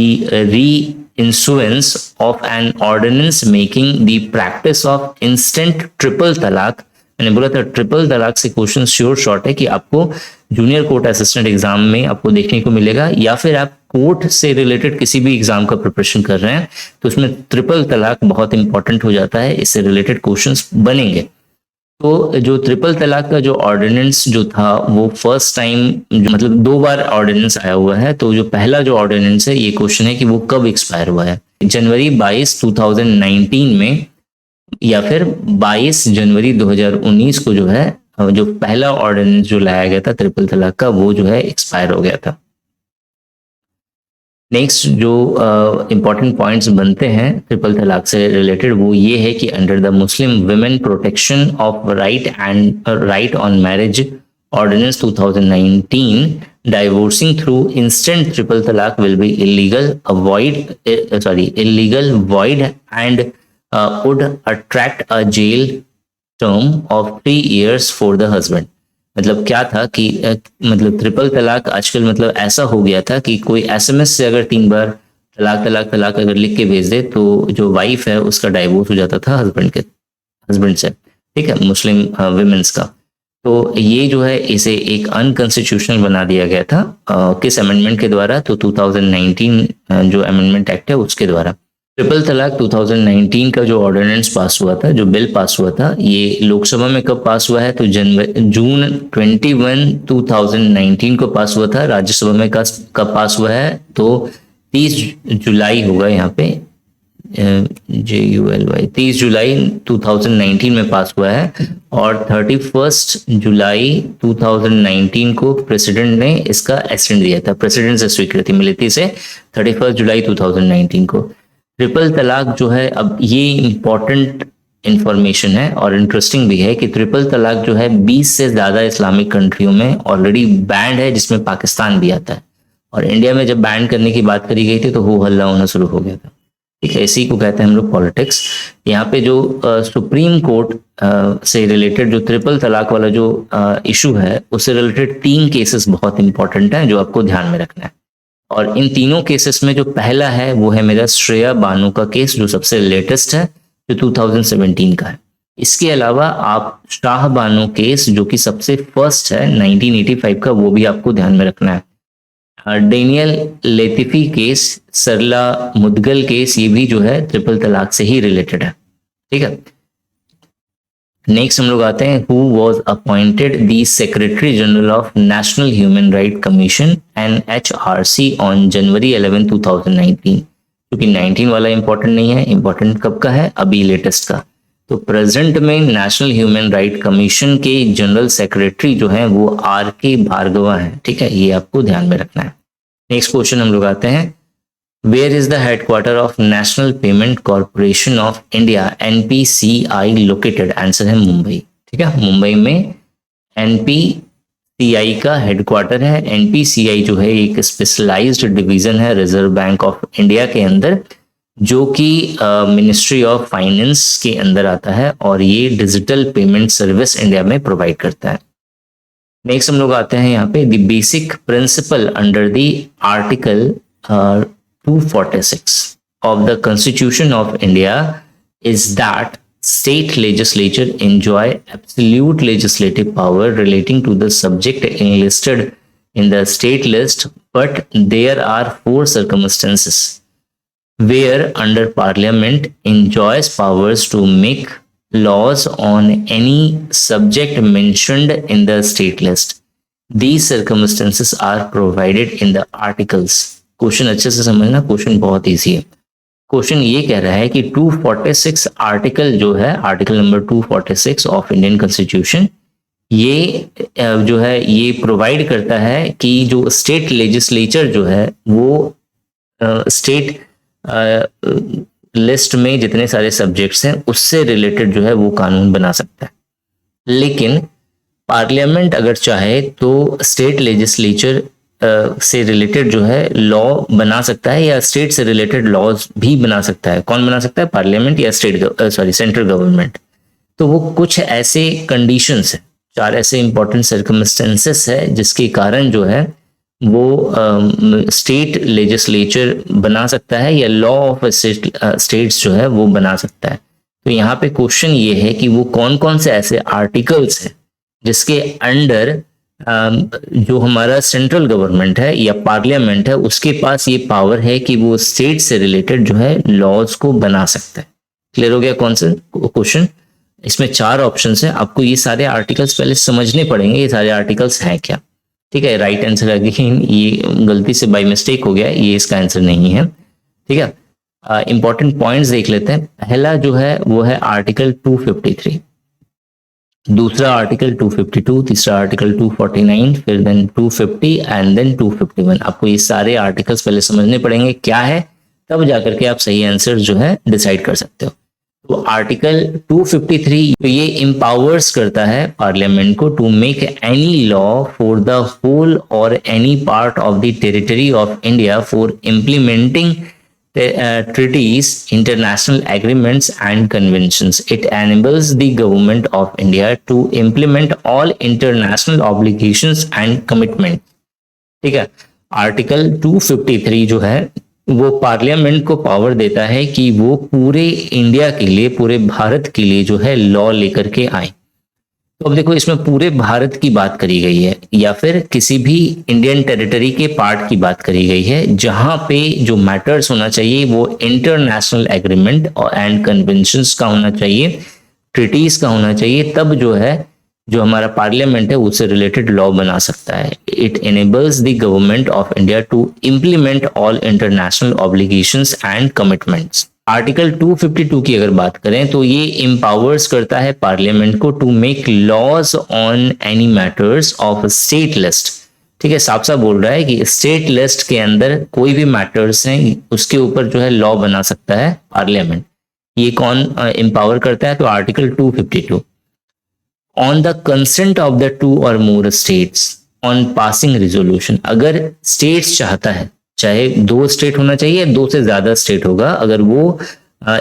A: reissuance of an ordinance making the practice of instant triple talaq. मैंने बोला था ट्रिपल तलाक से क्वेश्चन श्योर शॉर्ट है कि आपको जूनियर कोर्ट असिस्टेंट एग्जाम में आपको देखने को मिलेगा, या फिर आप कोर्ट से रिलेटेड किसी भी एग्जाम का प्रिपरेशन कर रहे हैं तो उसमें ट्रिपल तलाक बहुत इंपॉर्टेंट हो जाता है, इससे रिलेटेड क्वेश्चंस बनेंगे। तो जो ट्रिपल तलाक का जो ऑर्डिनेंस जो था वो फर्स्ट टाइम मतलब 2 बार ऑर्डिनेंस आया हुआ है। तो जो पहला जो ऑर्डिनेंस है, ये क्वेश्चन है कि वो कब एक्सपायर हुआ है, जनवरी 22 2019 में, या फिर 22 जनवरी 2019 को जो है जो पहला ऑर्डिनेंस जो लाया गया था ट्रिपल तलाक का, वो जो है एक्सपायर हो गया था। नेक्स्ट जो इंपॉर्टेंट पॉइंट्स बनते हैं ट्रिपल तलाक से रिलेटेड वो ये है कि under the Muslim women protection of right on marriage Ordinance 2019 divorcing through instant triple talaq will be illegal, void and would attract a jail term of 3 years for the husband. मतलब क्या था कि मतलब triple तलाक आजकल मतलब ऐसा हो गया था कि कोई एसएमएस से अगर 3 बार तलाक तलाक तलाक अगर लिख के भेज दे तो जो वाइफ है उसका डाइवोर्स हो जाता था हस्बैंड से, ठीक है, मुस्लिम विमेंस का। तो ये जो है इसे एक अनकॉन्स्टिट्यूशनल बना दिया गया था किस अमेंडमेंट के द्वारा, तो 2019 जो अमेंडमेंट एक्ट है उसके द्वारा। ट्रिपल तलाक 2019 का जो ऑर्डिनेंस पास हुआ था, जो बिल पास हुआ था, ये लोकसभा में कब पास हुआ है, तो जून 21 2019 को पास हुआ था। राज्यसभा में कब पास हुआ है, तो 30 जुलाई होगा यहाँ पे, JULY 30 जुलाई 2019 में पास हुआ है और 31 जुलाई 2019 को प्रेसिडेंट ने इसका एक्सटेंड दिया था, प्रेसिडेंट से स्वीकृति मिली थी इसे 31 जुलाई 2019 को। ट्रिपल तलाक जो है, अब ये इंपॉर्टेंट इंफॉर्मेशन है और इंटरेस्टिंग भी है कि ट्रिपल तलाक जो है 20 से ज्यादा इस्लामिक कंट्रियों में ऑलरेडी बैंड है, जिसमें पाकिस्तान भी आता है। और इंडिया में जब बैन करने की बात करी गई थी तो हो हल्ला होना शुरू हो गया था, ठीक है। इसी को कहते हैं हम लोग पॉलिटिक्स। यहाँ पे जो सुप्रीम कोर्ट से रिलेटेड जो ट्रिपल तलाक वाला जो इशू है उससे रिलेटेड 3 केसेस बहुत इंपॉर्टेंट हैं जो आपको ध्यान में रखना है। और इन तीनों केसेस में जो पहला है वो है मेरा श्रेया बानो का केस, जो सबसे लेटेस्ट है, जो 2017 का है। इसके अलावा आप शाह बानो केस जो कि सबसे फर्स्ट है 1985 का, वो भी आपको ध्यान में रखना है। डेनियल लेतिफी केस, सरला मुदगल केस, ये भी जो है ट्रिपल तलाक से ही रिलेटेड है, ठीक है। नेक्स्ट हम लोग आते हैं, who was appointed the secretary general of national human right commission NHRC on January 11 2019। क्योंकि 19 वाला इंपॉर्टेंट नहीं है, इंपॉर्टेंट कब का है, अभी लेटेस्ट का। तो प्रेजेंट में नेशनल ह्यूमन राइट कमीशन के जनरल सेक्रेटरी जो है वो RK भार्गवा है, ठीक है, ये आपको ध्यान में रखना है। नेक्स्ट क्वेश्चन हम लोग आते हैं, where is the headquarter of National Payment Corporation of India NPCI located? Answer है मुंबई, ठीक है, मुंबई में NPCI का हेडक्वार्टर है। NPCI जो है एक स्पेशलाइज्ड डिवीजन है रिजर्व बैंक ऑफ इंडिया के अंदर, जो कि मिनिस्ट्री ऑफ फाइनेंस के अंदर आता है और ये डिजिटल पेमेंट सर्विस इंडिया में प्रोवाइड करता है। नेक्स्ट हम लोग आते हैं यहाँ पे, the basic principle under the article 246 of the Constitution of India is that state legislature enjoy absolute legislative power relating to the subject enlisted in the state list, but there are 4 circumstances where under Parliament enjoys powers to make laws on any subject mentioned in the state list. These circumstances are provided in the articles. Question अच्छे से समझना, question बहुत easy है। Question ये कह रहा है कि 246 आर्टिकल जो है, article number 246 of Indian constitution, ये जो है ये प्रोवाइड करता है कि जो स्टेट लेजिस्लेचर जो है वो स्टेट लिस्ट में जितने सारे सब्जेक्ट्स हैं उससे रिलेटेड जो है वो कानून बना सकता है। लेकिन पार्लियामेंट अगर चाहे तो स्टेट लेजिस्लेचर से रिलेटेड जो है लॉ बना सकता है या स्टेट से रिलेटेड लॉज भी बना सकता है। कौन बना सकता है? पार्लियामेंट या सेंट्रल गवर्नमेंट। तो वो कुछ ऐसे कंडीशंस है, 4 ऐसे इंपॉर्टेंट सर्कमस्टेंसेस है जिसके कारण जो है वो स्टेट लेजिस्लेचर बना सकता है या लॉ ऑफ स्टेट्स जो है वो बना सकता है। तो यहाँ पे क्वेश्चन ये है कि वो कौन कौन से ऐसे आर्टिकल्स हैं जिसके अंडर जो हमारा सेंट्रल गवर्नमेंट है या पार्लियामेंट है उसके पास ये पावर है कि वो स्टेट से रिलेटेड जो है लॉज को बना सकता है। क्लियर हो गया कौन सा क्वेश्चन? इसमें 4 ऑप्शंस हैं, आपको ये सारे आर्टिकल्स पहले समझने पड़ेंगे, ये सारे आर्टिकल्स हैं क्या, ठीक है। राइट आंसर है, लेकिन ये गलती से बाय मिस्टेक हो गया, ये इसका आंसर नहीं है, ठीक है। इंपॉर्टेंट पॉइंट्स देख लेते हैं। पहला जो है वो है आर्टिकल 253, दूसरा आर्टिकल 252, तीसरा आर्टिकल 249, फिर देन 250 एंड देन 251। आपको ये सारे आर्टिकल्स पहले समझने पड़ेंगे क्या है, तब जाकर के आप सही आंसर जो है डिसाइड कर सकते हो। तो आर्टिकल 253 तो ये एम्पावर्स करता है पार्लियामेंट को to make any law for the whole or any part of the territory of India for implementing treaties, international agreements and conventions. It enables the government of India to implement all international obligations and commitments. ठीक है, article 253 जो है वो parliament को power देता है कि वो पूरे इंडिया के लिए, पूरे भारत के लिए जो है लॉ लेकर के आए। तो अब देखो इसमें पूरे भारत की बात करी गई है या फिर किसी भी इंडियन टेरिटरी के पार्ट की बात करी गई है, जहां पे जो मैटर्स होना चाहिए वो इंटरनेशनल एग्रीमेंट एंड कन्वेंशंस का होना चाहिए, ट्रीटीज का होना चाहिए, तब जो है जो हमारा पार्लियामेंट है उससे रिलेटेड लॉ बना सकता है। It enables the government of India to implement all international obligations and commitments. Article 252 की अगर बात करें तो ये एम्पावर्स करता है पार्लियामेंट को to make laws on any matters of state list. ठीक है, साफ साफ बोल रहा है कि स्टेट लिस्ट के अंदर कोई भी मैटर्स हैं उसके ऊपर जो है लॉ बना सकता है पार्लियामेंट। ये कौन एम्पावर करता है? तो article 252 on the consent of the two or more states on passing resolution. अगर स्टेट्स चाहता है, चाहे 2 स्टेट होना चाहिए, 2 से ज्यादा स्टेट होगा, अगर वो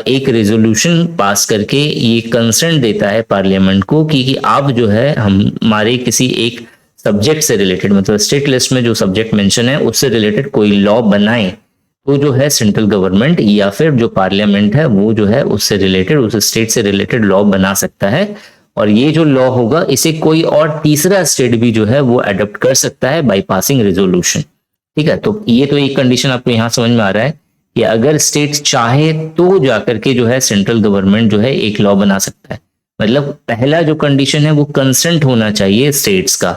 A: एक रेजोल्यूशन पास करके ये कंसेंट देता है पार्लियामेंट को कि आप जो है हमारे किसी एक सब्जेक्ट से रिलेटेड, मतलब स्टेट लिस्ट में जो सब्जेक्ट मेंशन है उससे रिलेटेड कोई लॉ बनाए, तो जो है सेंट्रल गवर्नमेंट या फिर जो पार्लियामेंट है वो जो है उससे रिलेटेड, उस स्टेट से रिलेटेड लॉ बना सकता है। और ये जो लॉ होगा इसे कोई और तीसरा स्टेट भी जो है वो अडॉप्ट कर सकता है बाई पासिंग रेजोल्यूशन। ठीक है, तो ये तो एक कंडीशन आपको यहाँ समझ में आ रहा है कि अगर स्टेट चाहे तो जाकर के जो है सेंट्रल गवर्नमेंट जो है एक लॉ बना सकता है। मतलब पहला जो कंडीशन है वो कंसेंट होना चाहिए स्टेट्स का।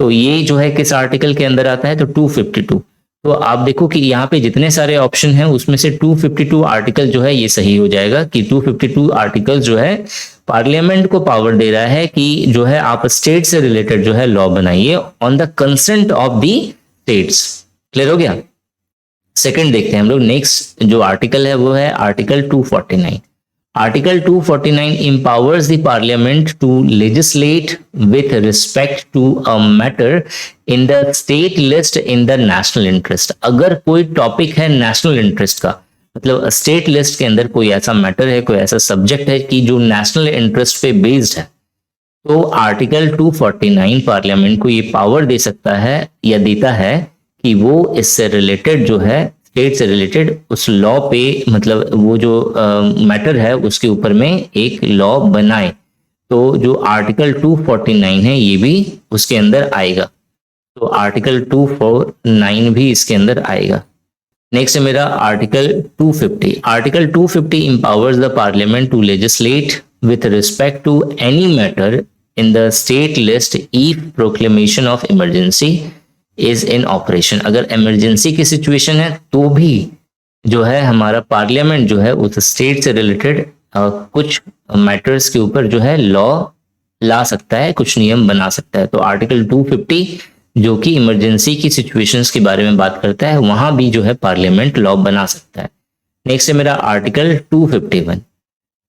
A: तो ये जो है किस आर्टिकल के अंदर आता है? तो 252। तो आप देखो कि यहाँ पे जितने सारे ऑप्शन हैं उसमें से 252 आर्टिकल जो है ये सही हो जाएगा कि 252 आर्टिकल जो है पार्लियामेंट को पावर दे रहा है कि जो है आप स्टेट से रिलेटेड जो है लॉ बनाइए on the consent of the states. Clear हो गया? सेकंड देखते हैं हम लोग। नेक्स्ट जो आर्टिकल है वो है article 249। Article 249 empowers the parliament to legislate with respect to a matter in the state list in the national interest। अगर कोई टॉपिक है नेशनल इंटरेस्ट का, मतलब स्टेट लिस्ट के अंदर कोई ऐसा मैटर है, कोई ऐसा सब्जेक्ट है कि जो नेशनल इंटरेस्ट पे बेस्ड है, तो आर्टिकल 249 पार्लियामेंट को ये पावर दे सकता है या देता है कि वो इससे रिलेटेड जो है स्टेट से रिलेटेड उस लॉ पे, मतलब वो जो मैटर है उसके ऊपर में एक लॉ बनाए। तो जो आर्टिकल 249 है ये भी उसके अंदर आएगा। तो आर्टिकल 249 भी इसके अंदर आएगा। नेक्स्ट है मेरा article 250। Article 250 empowers the parliament to legislate with respect to any matter in the state list if proclamation of emergency is in operation। अगर इमरजेंसी की सिचुएशन है तो भी जो है हमारा पार्लियामेंट जो है उस स्टेट से रिलेटेड कुछ मैटर्स के ऊपर जो है लॉ ला सकता है, कुछ नियम बना सकता है। तो आर्टिकल 250 जो कि इमरजेंसी की सिचुएशंस के बारे में बात करता है, वहां भी जो है पार्लियामेंट लॉ बना सकता है। नेक्स्ट है मेरा article 251।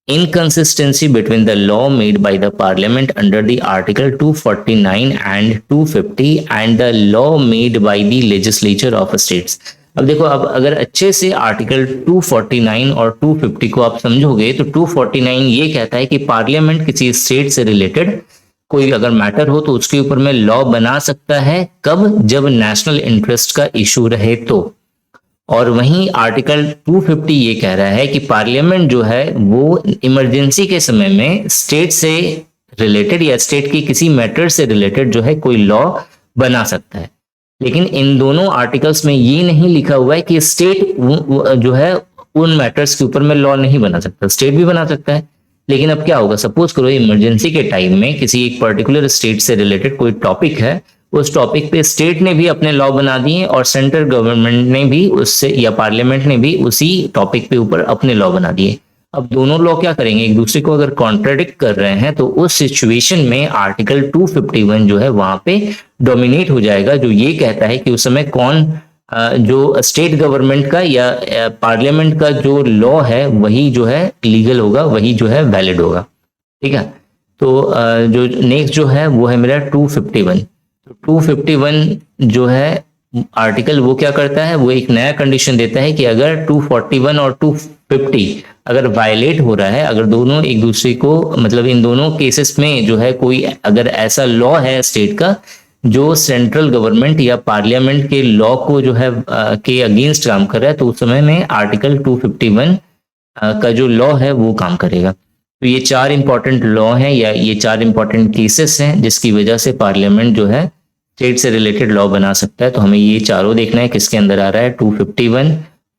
A: Inconsistency between the law made by the parliament under the article 249 and 250 and the law made by the legislature of states। अब देखो, अब अगर अच्छे से आर्टिकल 249 और 250 को आप समझोगे तो 249 ये कहता है कि पार्लियामेंट किसी स्टेट से रिलेटेड कोई अगर मैटर हो तो उसके ऊपर में लॉ बना सकता है। कब? जब नेशनल इंटरेस्ट का इशू रहे तो। और वहीं आर्टिकल 250 ये कह रहा है कि पार्लियामेंट जो है वो इमरजेंसी के समय में स्टेट से रिलेटेड या स्टेट की किसी मैटर से रिलेटेड जो है कोई लॉ बना सकता है। लेकिन इन दोनों आर्टिकल्स में ये नहीं लिखा हुआ है कि स्टेट जो है उन मैटर्स के ऊपर में लॉ नहीं बना सकता, स्टेट भी बना सकता है। लेकिन अब क्या होगा? सपोज करो इमरजेंसी के टाइम में किसी एक पर्टिकुलर स्टेट से रिलेटेड कोई टॉपिक है, उस टॉपिक पे स्टेट ने भी अपने लॉ बना दिए और सेंट्रल गवर्नमेंट ने भी उससे या पार्लियामेंट ने भी उसी टॉपिक पे ऊपर अपने लॉ बना दिए। अब दोनों लॉ क्या करेंगे? एक दूसरे को अगर कॉन्ट्राडिक्ट कर रहे हैं तो उस सिचुएशन में आर्टिकल 251 जो है वहां पे डोमिनेट हो जाएगा, जो ये कहता है कि उस समय कौन जो स्टेट गवर्नमेंट का या पार्लियामेंट का जो लॉ है वही जो है लीगल होगा, वही जो है वैलिड होगा। ठीक है, तो जो नेक्स्ट जो है वो है मेरा 251। तो 251 जो है आर्टिकल वो क्या करता है, वो एक नया कंडीशन देता है कि अगर 241 और 250 अगर वायलेट हो रहा है, अगर दोनों एक दूसरे को मतलब इन दोनों केसेस में जो है कोई अगर ऐसा लॉ है स्टेट का जो सेंट्रल गवर्नमेंट या पार्लियामेंट के लॉ को जो है के अगेंस्ट काम कर रहा है, तो उस समय में आर्टिकल 251 का जो लॉ है वो काम करेगा। तो ये चार इंपॉर्टेंट लॉ हैं या ये चार इंपॉर्टेंट केसेस हैं जिसकी वजह से पार्लियामेंट जो है स्टेट से रिलेटेड लॉ बना सकता है। तो हमें ये चारों देखना है किसके अंदर आ रहा है, 251,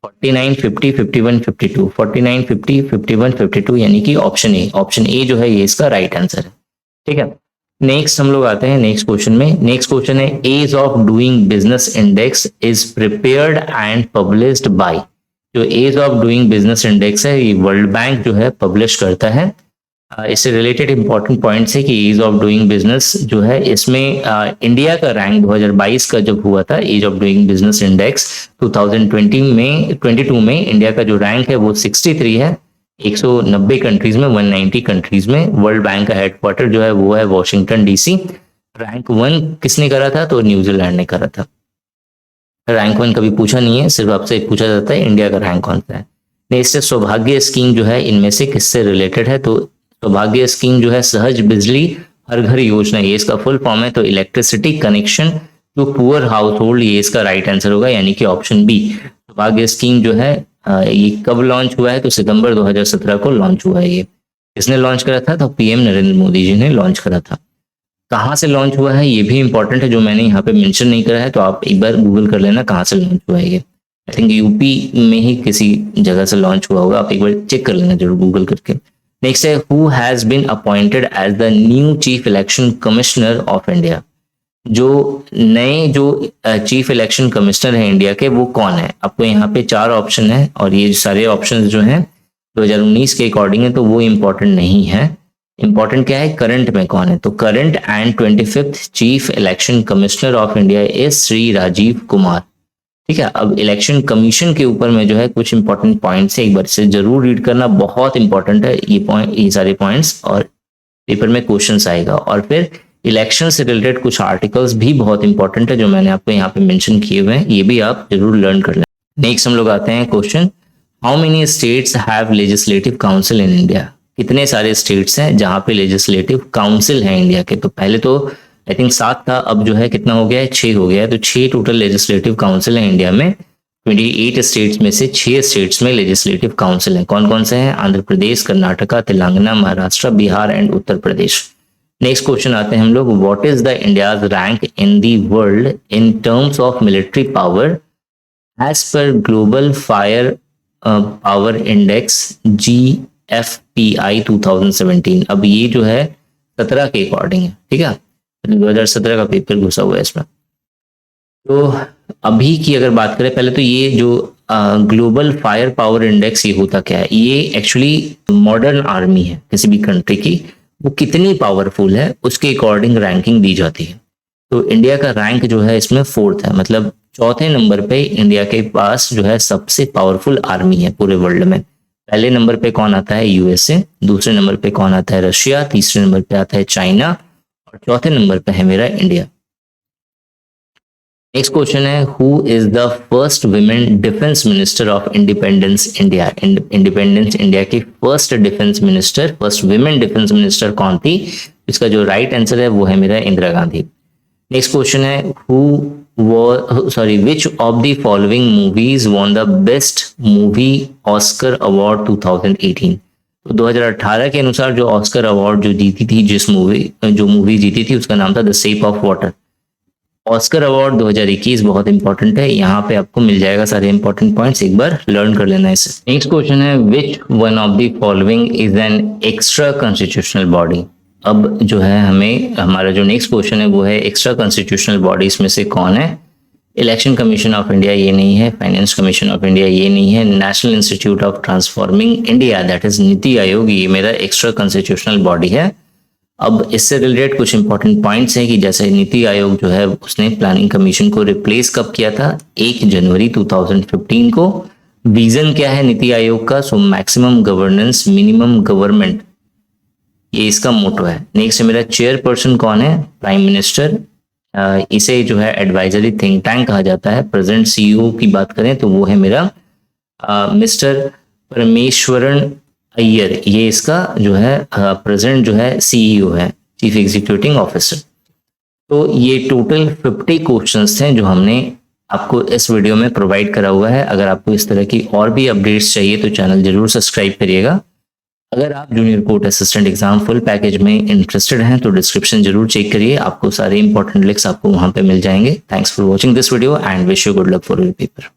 A: 49, 50, 51, 52, 49, 50, 51, 52 यानी कि ऑप्शन ए। ऑप्शन ए जो है ये इसका राइट आंसर है। ठीक है, नेक्स्ट हम लोग आते हैं नेक्स्ट क्वेश्चन में। नेक्स्ट क्वेश्चन है ease of doing business index is prepared and published by. जो ease of doing business index है ये वर्ल्ड बैंक जो है पब्लिश करता है। इससे रिलेटेड इंपॉर्टेंट पॉइंट्स है कि एज ऑफ डूइंग बिजनेस जो है इसमें इंडिया का रैंक 2022 का जब हुआ था ease of doing business index 2022 में इंडिया का जो रैंक है वो 63 है 190 कंट्रीज में, 190 कंट्रीज में। वर्ल्ड बैंक का हेडक्वार्टर जो है वो है वॉशिंगटन डीसी। रैंक 1 किसने करा था, तो न्यूजीलैंड ने करा था। रैंक 1 कभी पूछा नहीं है, सिर्फ आपसे पूछा जाता है इंडिया का रैंक कौन सा है। नेक्स्ट है सौभाग्य स्कीम जो है इनमें से किससे रिलेटेड है, तो सौभाग्य स्कीम जो है सहज बिजली हर घर योजना, ये इसका फुल फॉर्म है। तो electricity connection to poor household, ये इसका राइट आंसर होगा यानी कि ऑप्शन बी। सौभाग्य स्कीम जो है ये कब लॉन्च हुआ है, तो सितंबर 2017 को लॉन्च हुआ है। ये किसने लॉन्च करा था, तो पीएम नरेंद्र मोदी जी ने लॉन्च करा था। कहाँ से लॉन्च हुआ है ये भी इंपॉर्टेंट है, जो मैंने यहाँ पे मेंशन नहीं करा है, तो आप एक बार गूगल कर लेना कहाँ से लॉन्च हुआ है ये। आई थिंक यूपी में ही किसी जगह से लॉन्च हुआ होगा, आप एक बार चेक कर लेना जरूर गूगल करके। नेक्स्ट है who has been appointed as the new chief election commissioner of India. जो नए जो चीफ इलेक्शन कमिश्नर है इंडिया के वो कौन है। आपको यहाँ पे 4 ऑप्शन है और ये सारे ऑप्शन जो हैं 2019 के अकॉर्डिंग है, तो वो इम्पोर्टेंट नहीं है। इंपॉर्टेंट क्या है, करंट में कौन है, तो current and 25th chief election commissioner of India is Shri Rajiv Kumar. ठीक है, अब इलेक्शन कमीशन के ऊपर में जो है कुछ इंपॉर्टेंट पॉइंट्स है, एक बार से जरूर रीड करना, बहुत इंपॉर्टेंट है ये सारे पॉइंट्स, और पेपर में क्वेश्चंस आएगा। और फिर इलेक्शन से रिलेटेड कुछ आर्टिकल्स भी बहुत इंपॉर्टेंट है जो मैंने आपको यहाँ पे मेंशन किए हुए हैं, ये भी आप जरूर लर्न कर लें। नेक्स्ट हम लोग आते हैं question, how many states have legislative council in India. कितने सारे स्टेट्स हैं जहाँ पे लेजिस्लेटिव काउंसिल है इंडिया के। तो पहले तो आई थिंक 7 था, अब जो है कितना हो गया है, 6 हो गया है। तो 6 टोटल लेजिस्लेटिव काउंसिल है इंडिया में। 28 स्टेट्स में से 6 स्टेट्स में लेजिस्लेटिव काउंसिल है। कौन कौन से हैं, Andhra Pradesh, Karnataka, Telangana, Maharashtra, Bihar and Uttar Pradesh. Next question आते हैं हम लोग, what is the India's rank in the world in terms of military power as per global fire power index GFPI 2017। अब ये जो है 17 के अकॉर्डिंग है, ठीक है, 2017 का पेपर घुसा हुआ है इसमें। तो अभी की अगर बात करें, पहले तो ये जो ग्लोबल फायर पावर इंडेक्स ये होता क्या है, ये एक्चुअली मॉडर्न आर्मी है किसी भी कंट्री की, वो कितनी पावरफुल है उसके अकॉर्डिंग रैंकिंग दी जाती है। तो इंडिया का रैंक जो है इसमें 4th है, मतलब 4थे नंबर पे इंडिया के पास जो है सबसे पावरफुल आर्मी है पूरे वर्ल्ड में। पहले नंबर पे कौन आता है, यूएसए, दूसरे नंबर पे कौन आता है, रशिया, तीसरे नंबर पे आता है चाइना, और चौथे नंबर पे है मेरा इंडिया। नेक्स्ट क्वेश्चन है, who is the first women defence minister of independence India. Independence India की first defence minister, first women defence minister कौन थी। इसका जो राइट आंसर है वो है मेरा इंदिरा गांधी। नेक्स्ट क्वेश्चन है, which of the following movies won the best movie Oscar award 2018। तो 2018 के अनुसार जो ऑस्कर अवार्ड जो जीती थी, जो मूवी जीती थी उसका नाम था the shape of water. Oscar award 2021 बहुत इंपॉर्टेंट है, यहाँ पे आपको मिल जाएगा सारे इंपॉर्टेंट पॉइंट्स, एक बार लर्न कर लेना इसे। नेक्स्ट क्वेश्चन है, which one of the following is an extra constitutional body. अब जो है हमें हमारा जो नेक्स्ट क्वेश्चन है वो है एक्स्ट्रा कॉन्स्टिट्यूशनल बॉडीज में से कौन है। इलेक्शन कमीशन ऑफ इंडिया ये नहीं है, फाइनेंस कमीशन ऑफ इंडिया ये नहीं है, national institute of transforming India that is NITI Aayog, ये मेरा एक्स्ट्रा कॉन्स्टिट्यूशनल बॉडी है। अब इससे रिलेटेड कुछ इंपॉर्टेंट पॉइंट्स हैं कि जैसे नीति आयोग जो है उसने प्लानिंग कमीशन को रिप्लेस कब किया था, 1 जनवरी 2015 को। विजन क्या है नीति आयोग का? So maximum governance minimum government, ये इसका मोटो है। नेक्स्ट मेरा चेयरपर्सन कौन है? Prime minister. इसे जो है एडवाइजरी थिंक टैंक कहा जाता है। प्रेजेंट सीईओ की बात करें तो वो है मेरा मिस्टर परमेश्वरन अय्यर, ये इसका जो है प्रेजेंट जो है सीईओ है, चीफ एग्जीक्यूटिव ऑफिसर। तो ये टोटल 50 क्वेश्चंस थे जो हमने आपको इस वीडियो में प्रोवाइड करा हुआ है। अगर आपको इस तरह की और भी अपडेट्स चाहिए तो चैनल जरूर सब्सक्राइब करिएगा। अगर आप junior court assistant exam full package में इंटरेस्टेड हैं तो डिस्क्रिप्शन जरूर चेक करिए, आपको सारे इंपॉर्टेंट लिंक्स आपको वहां पे मिल जाएंगे। Thanks for watching this video and wish you good luck for your paper.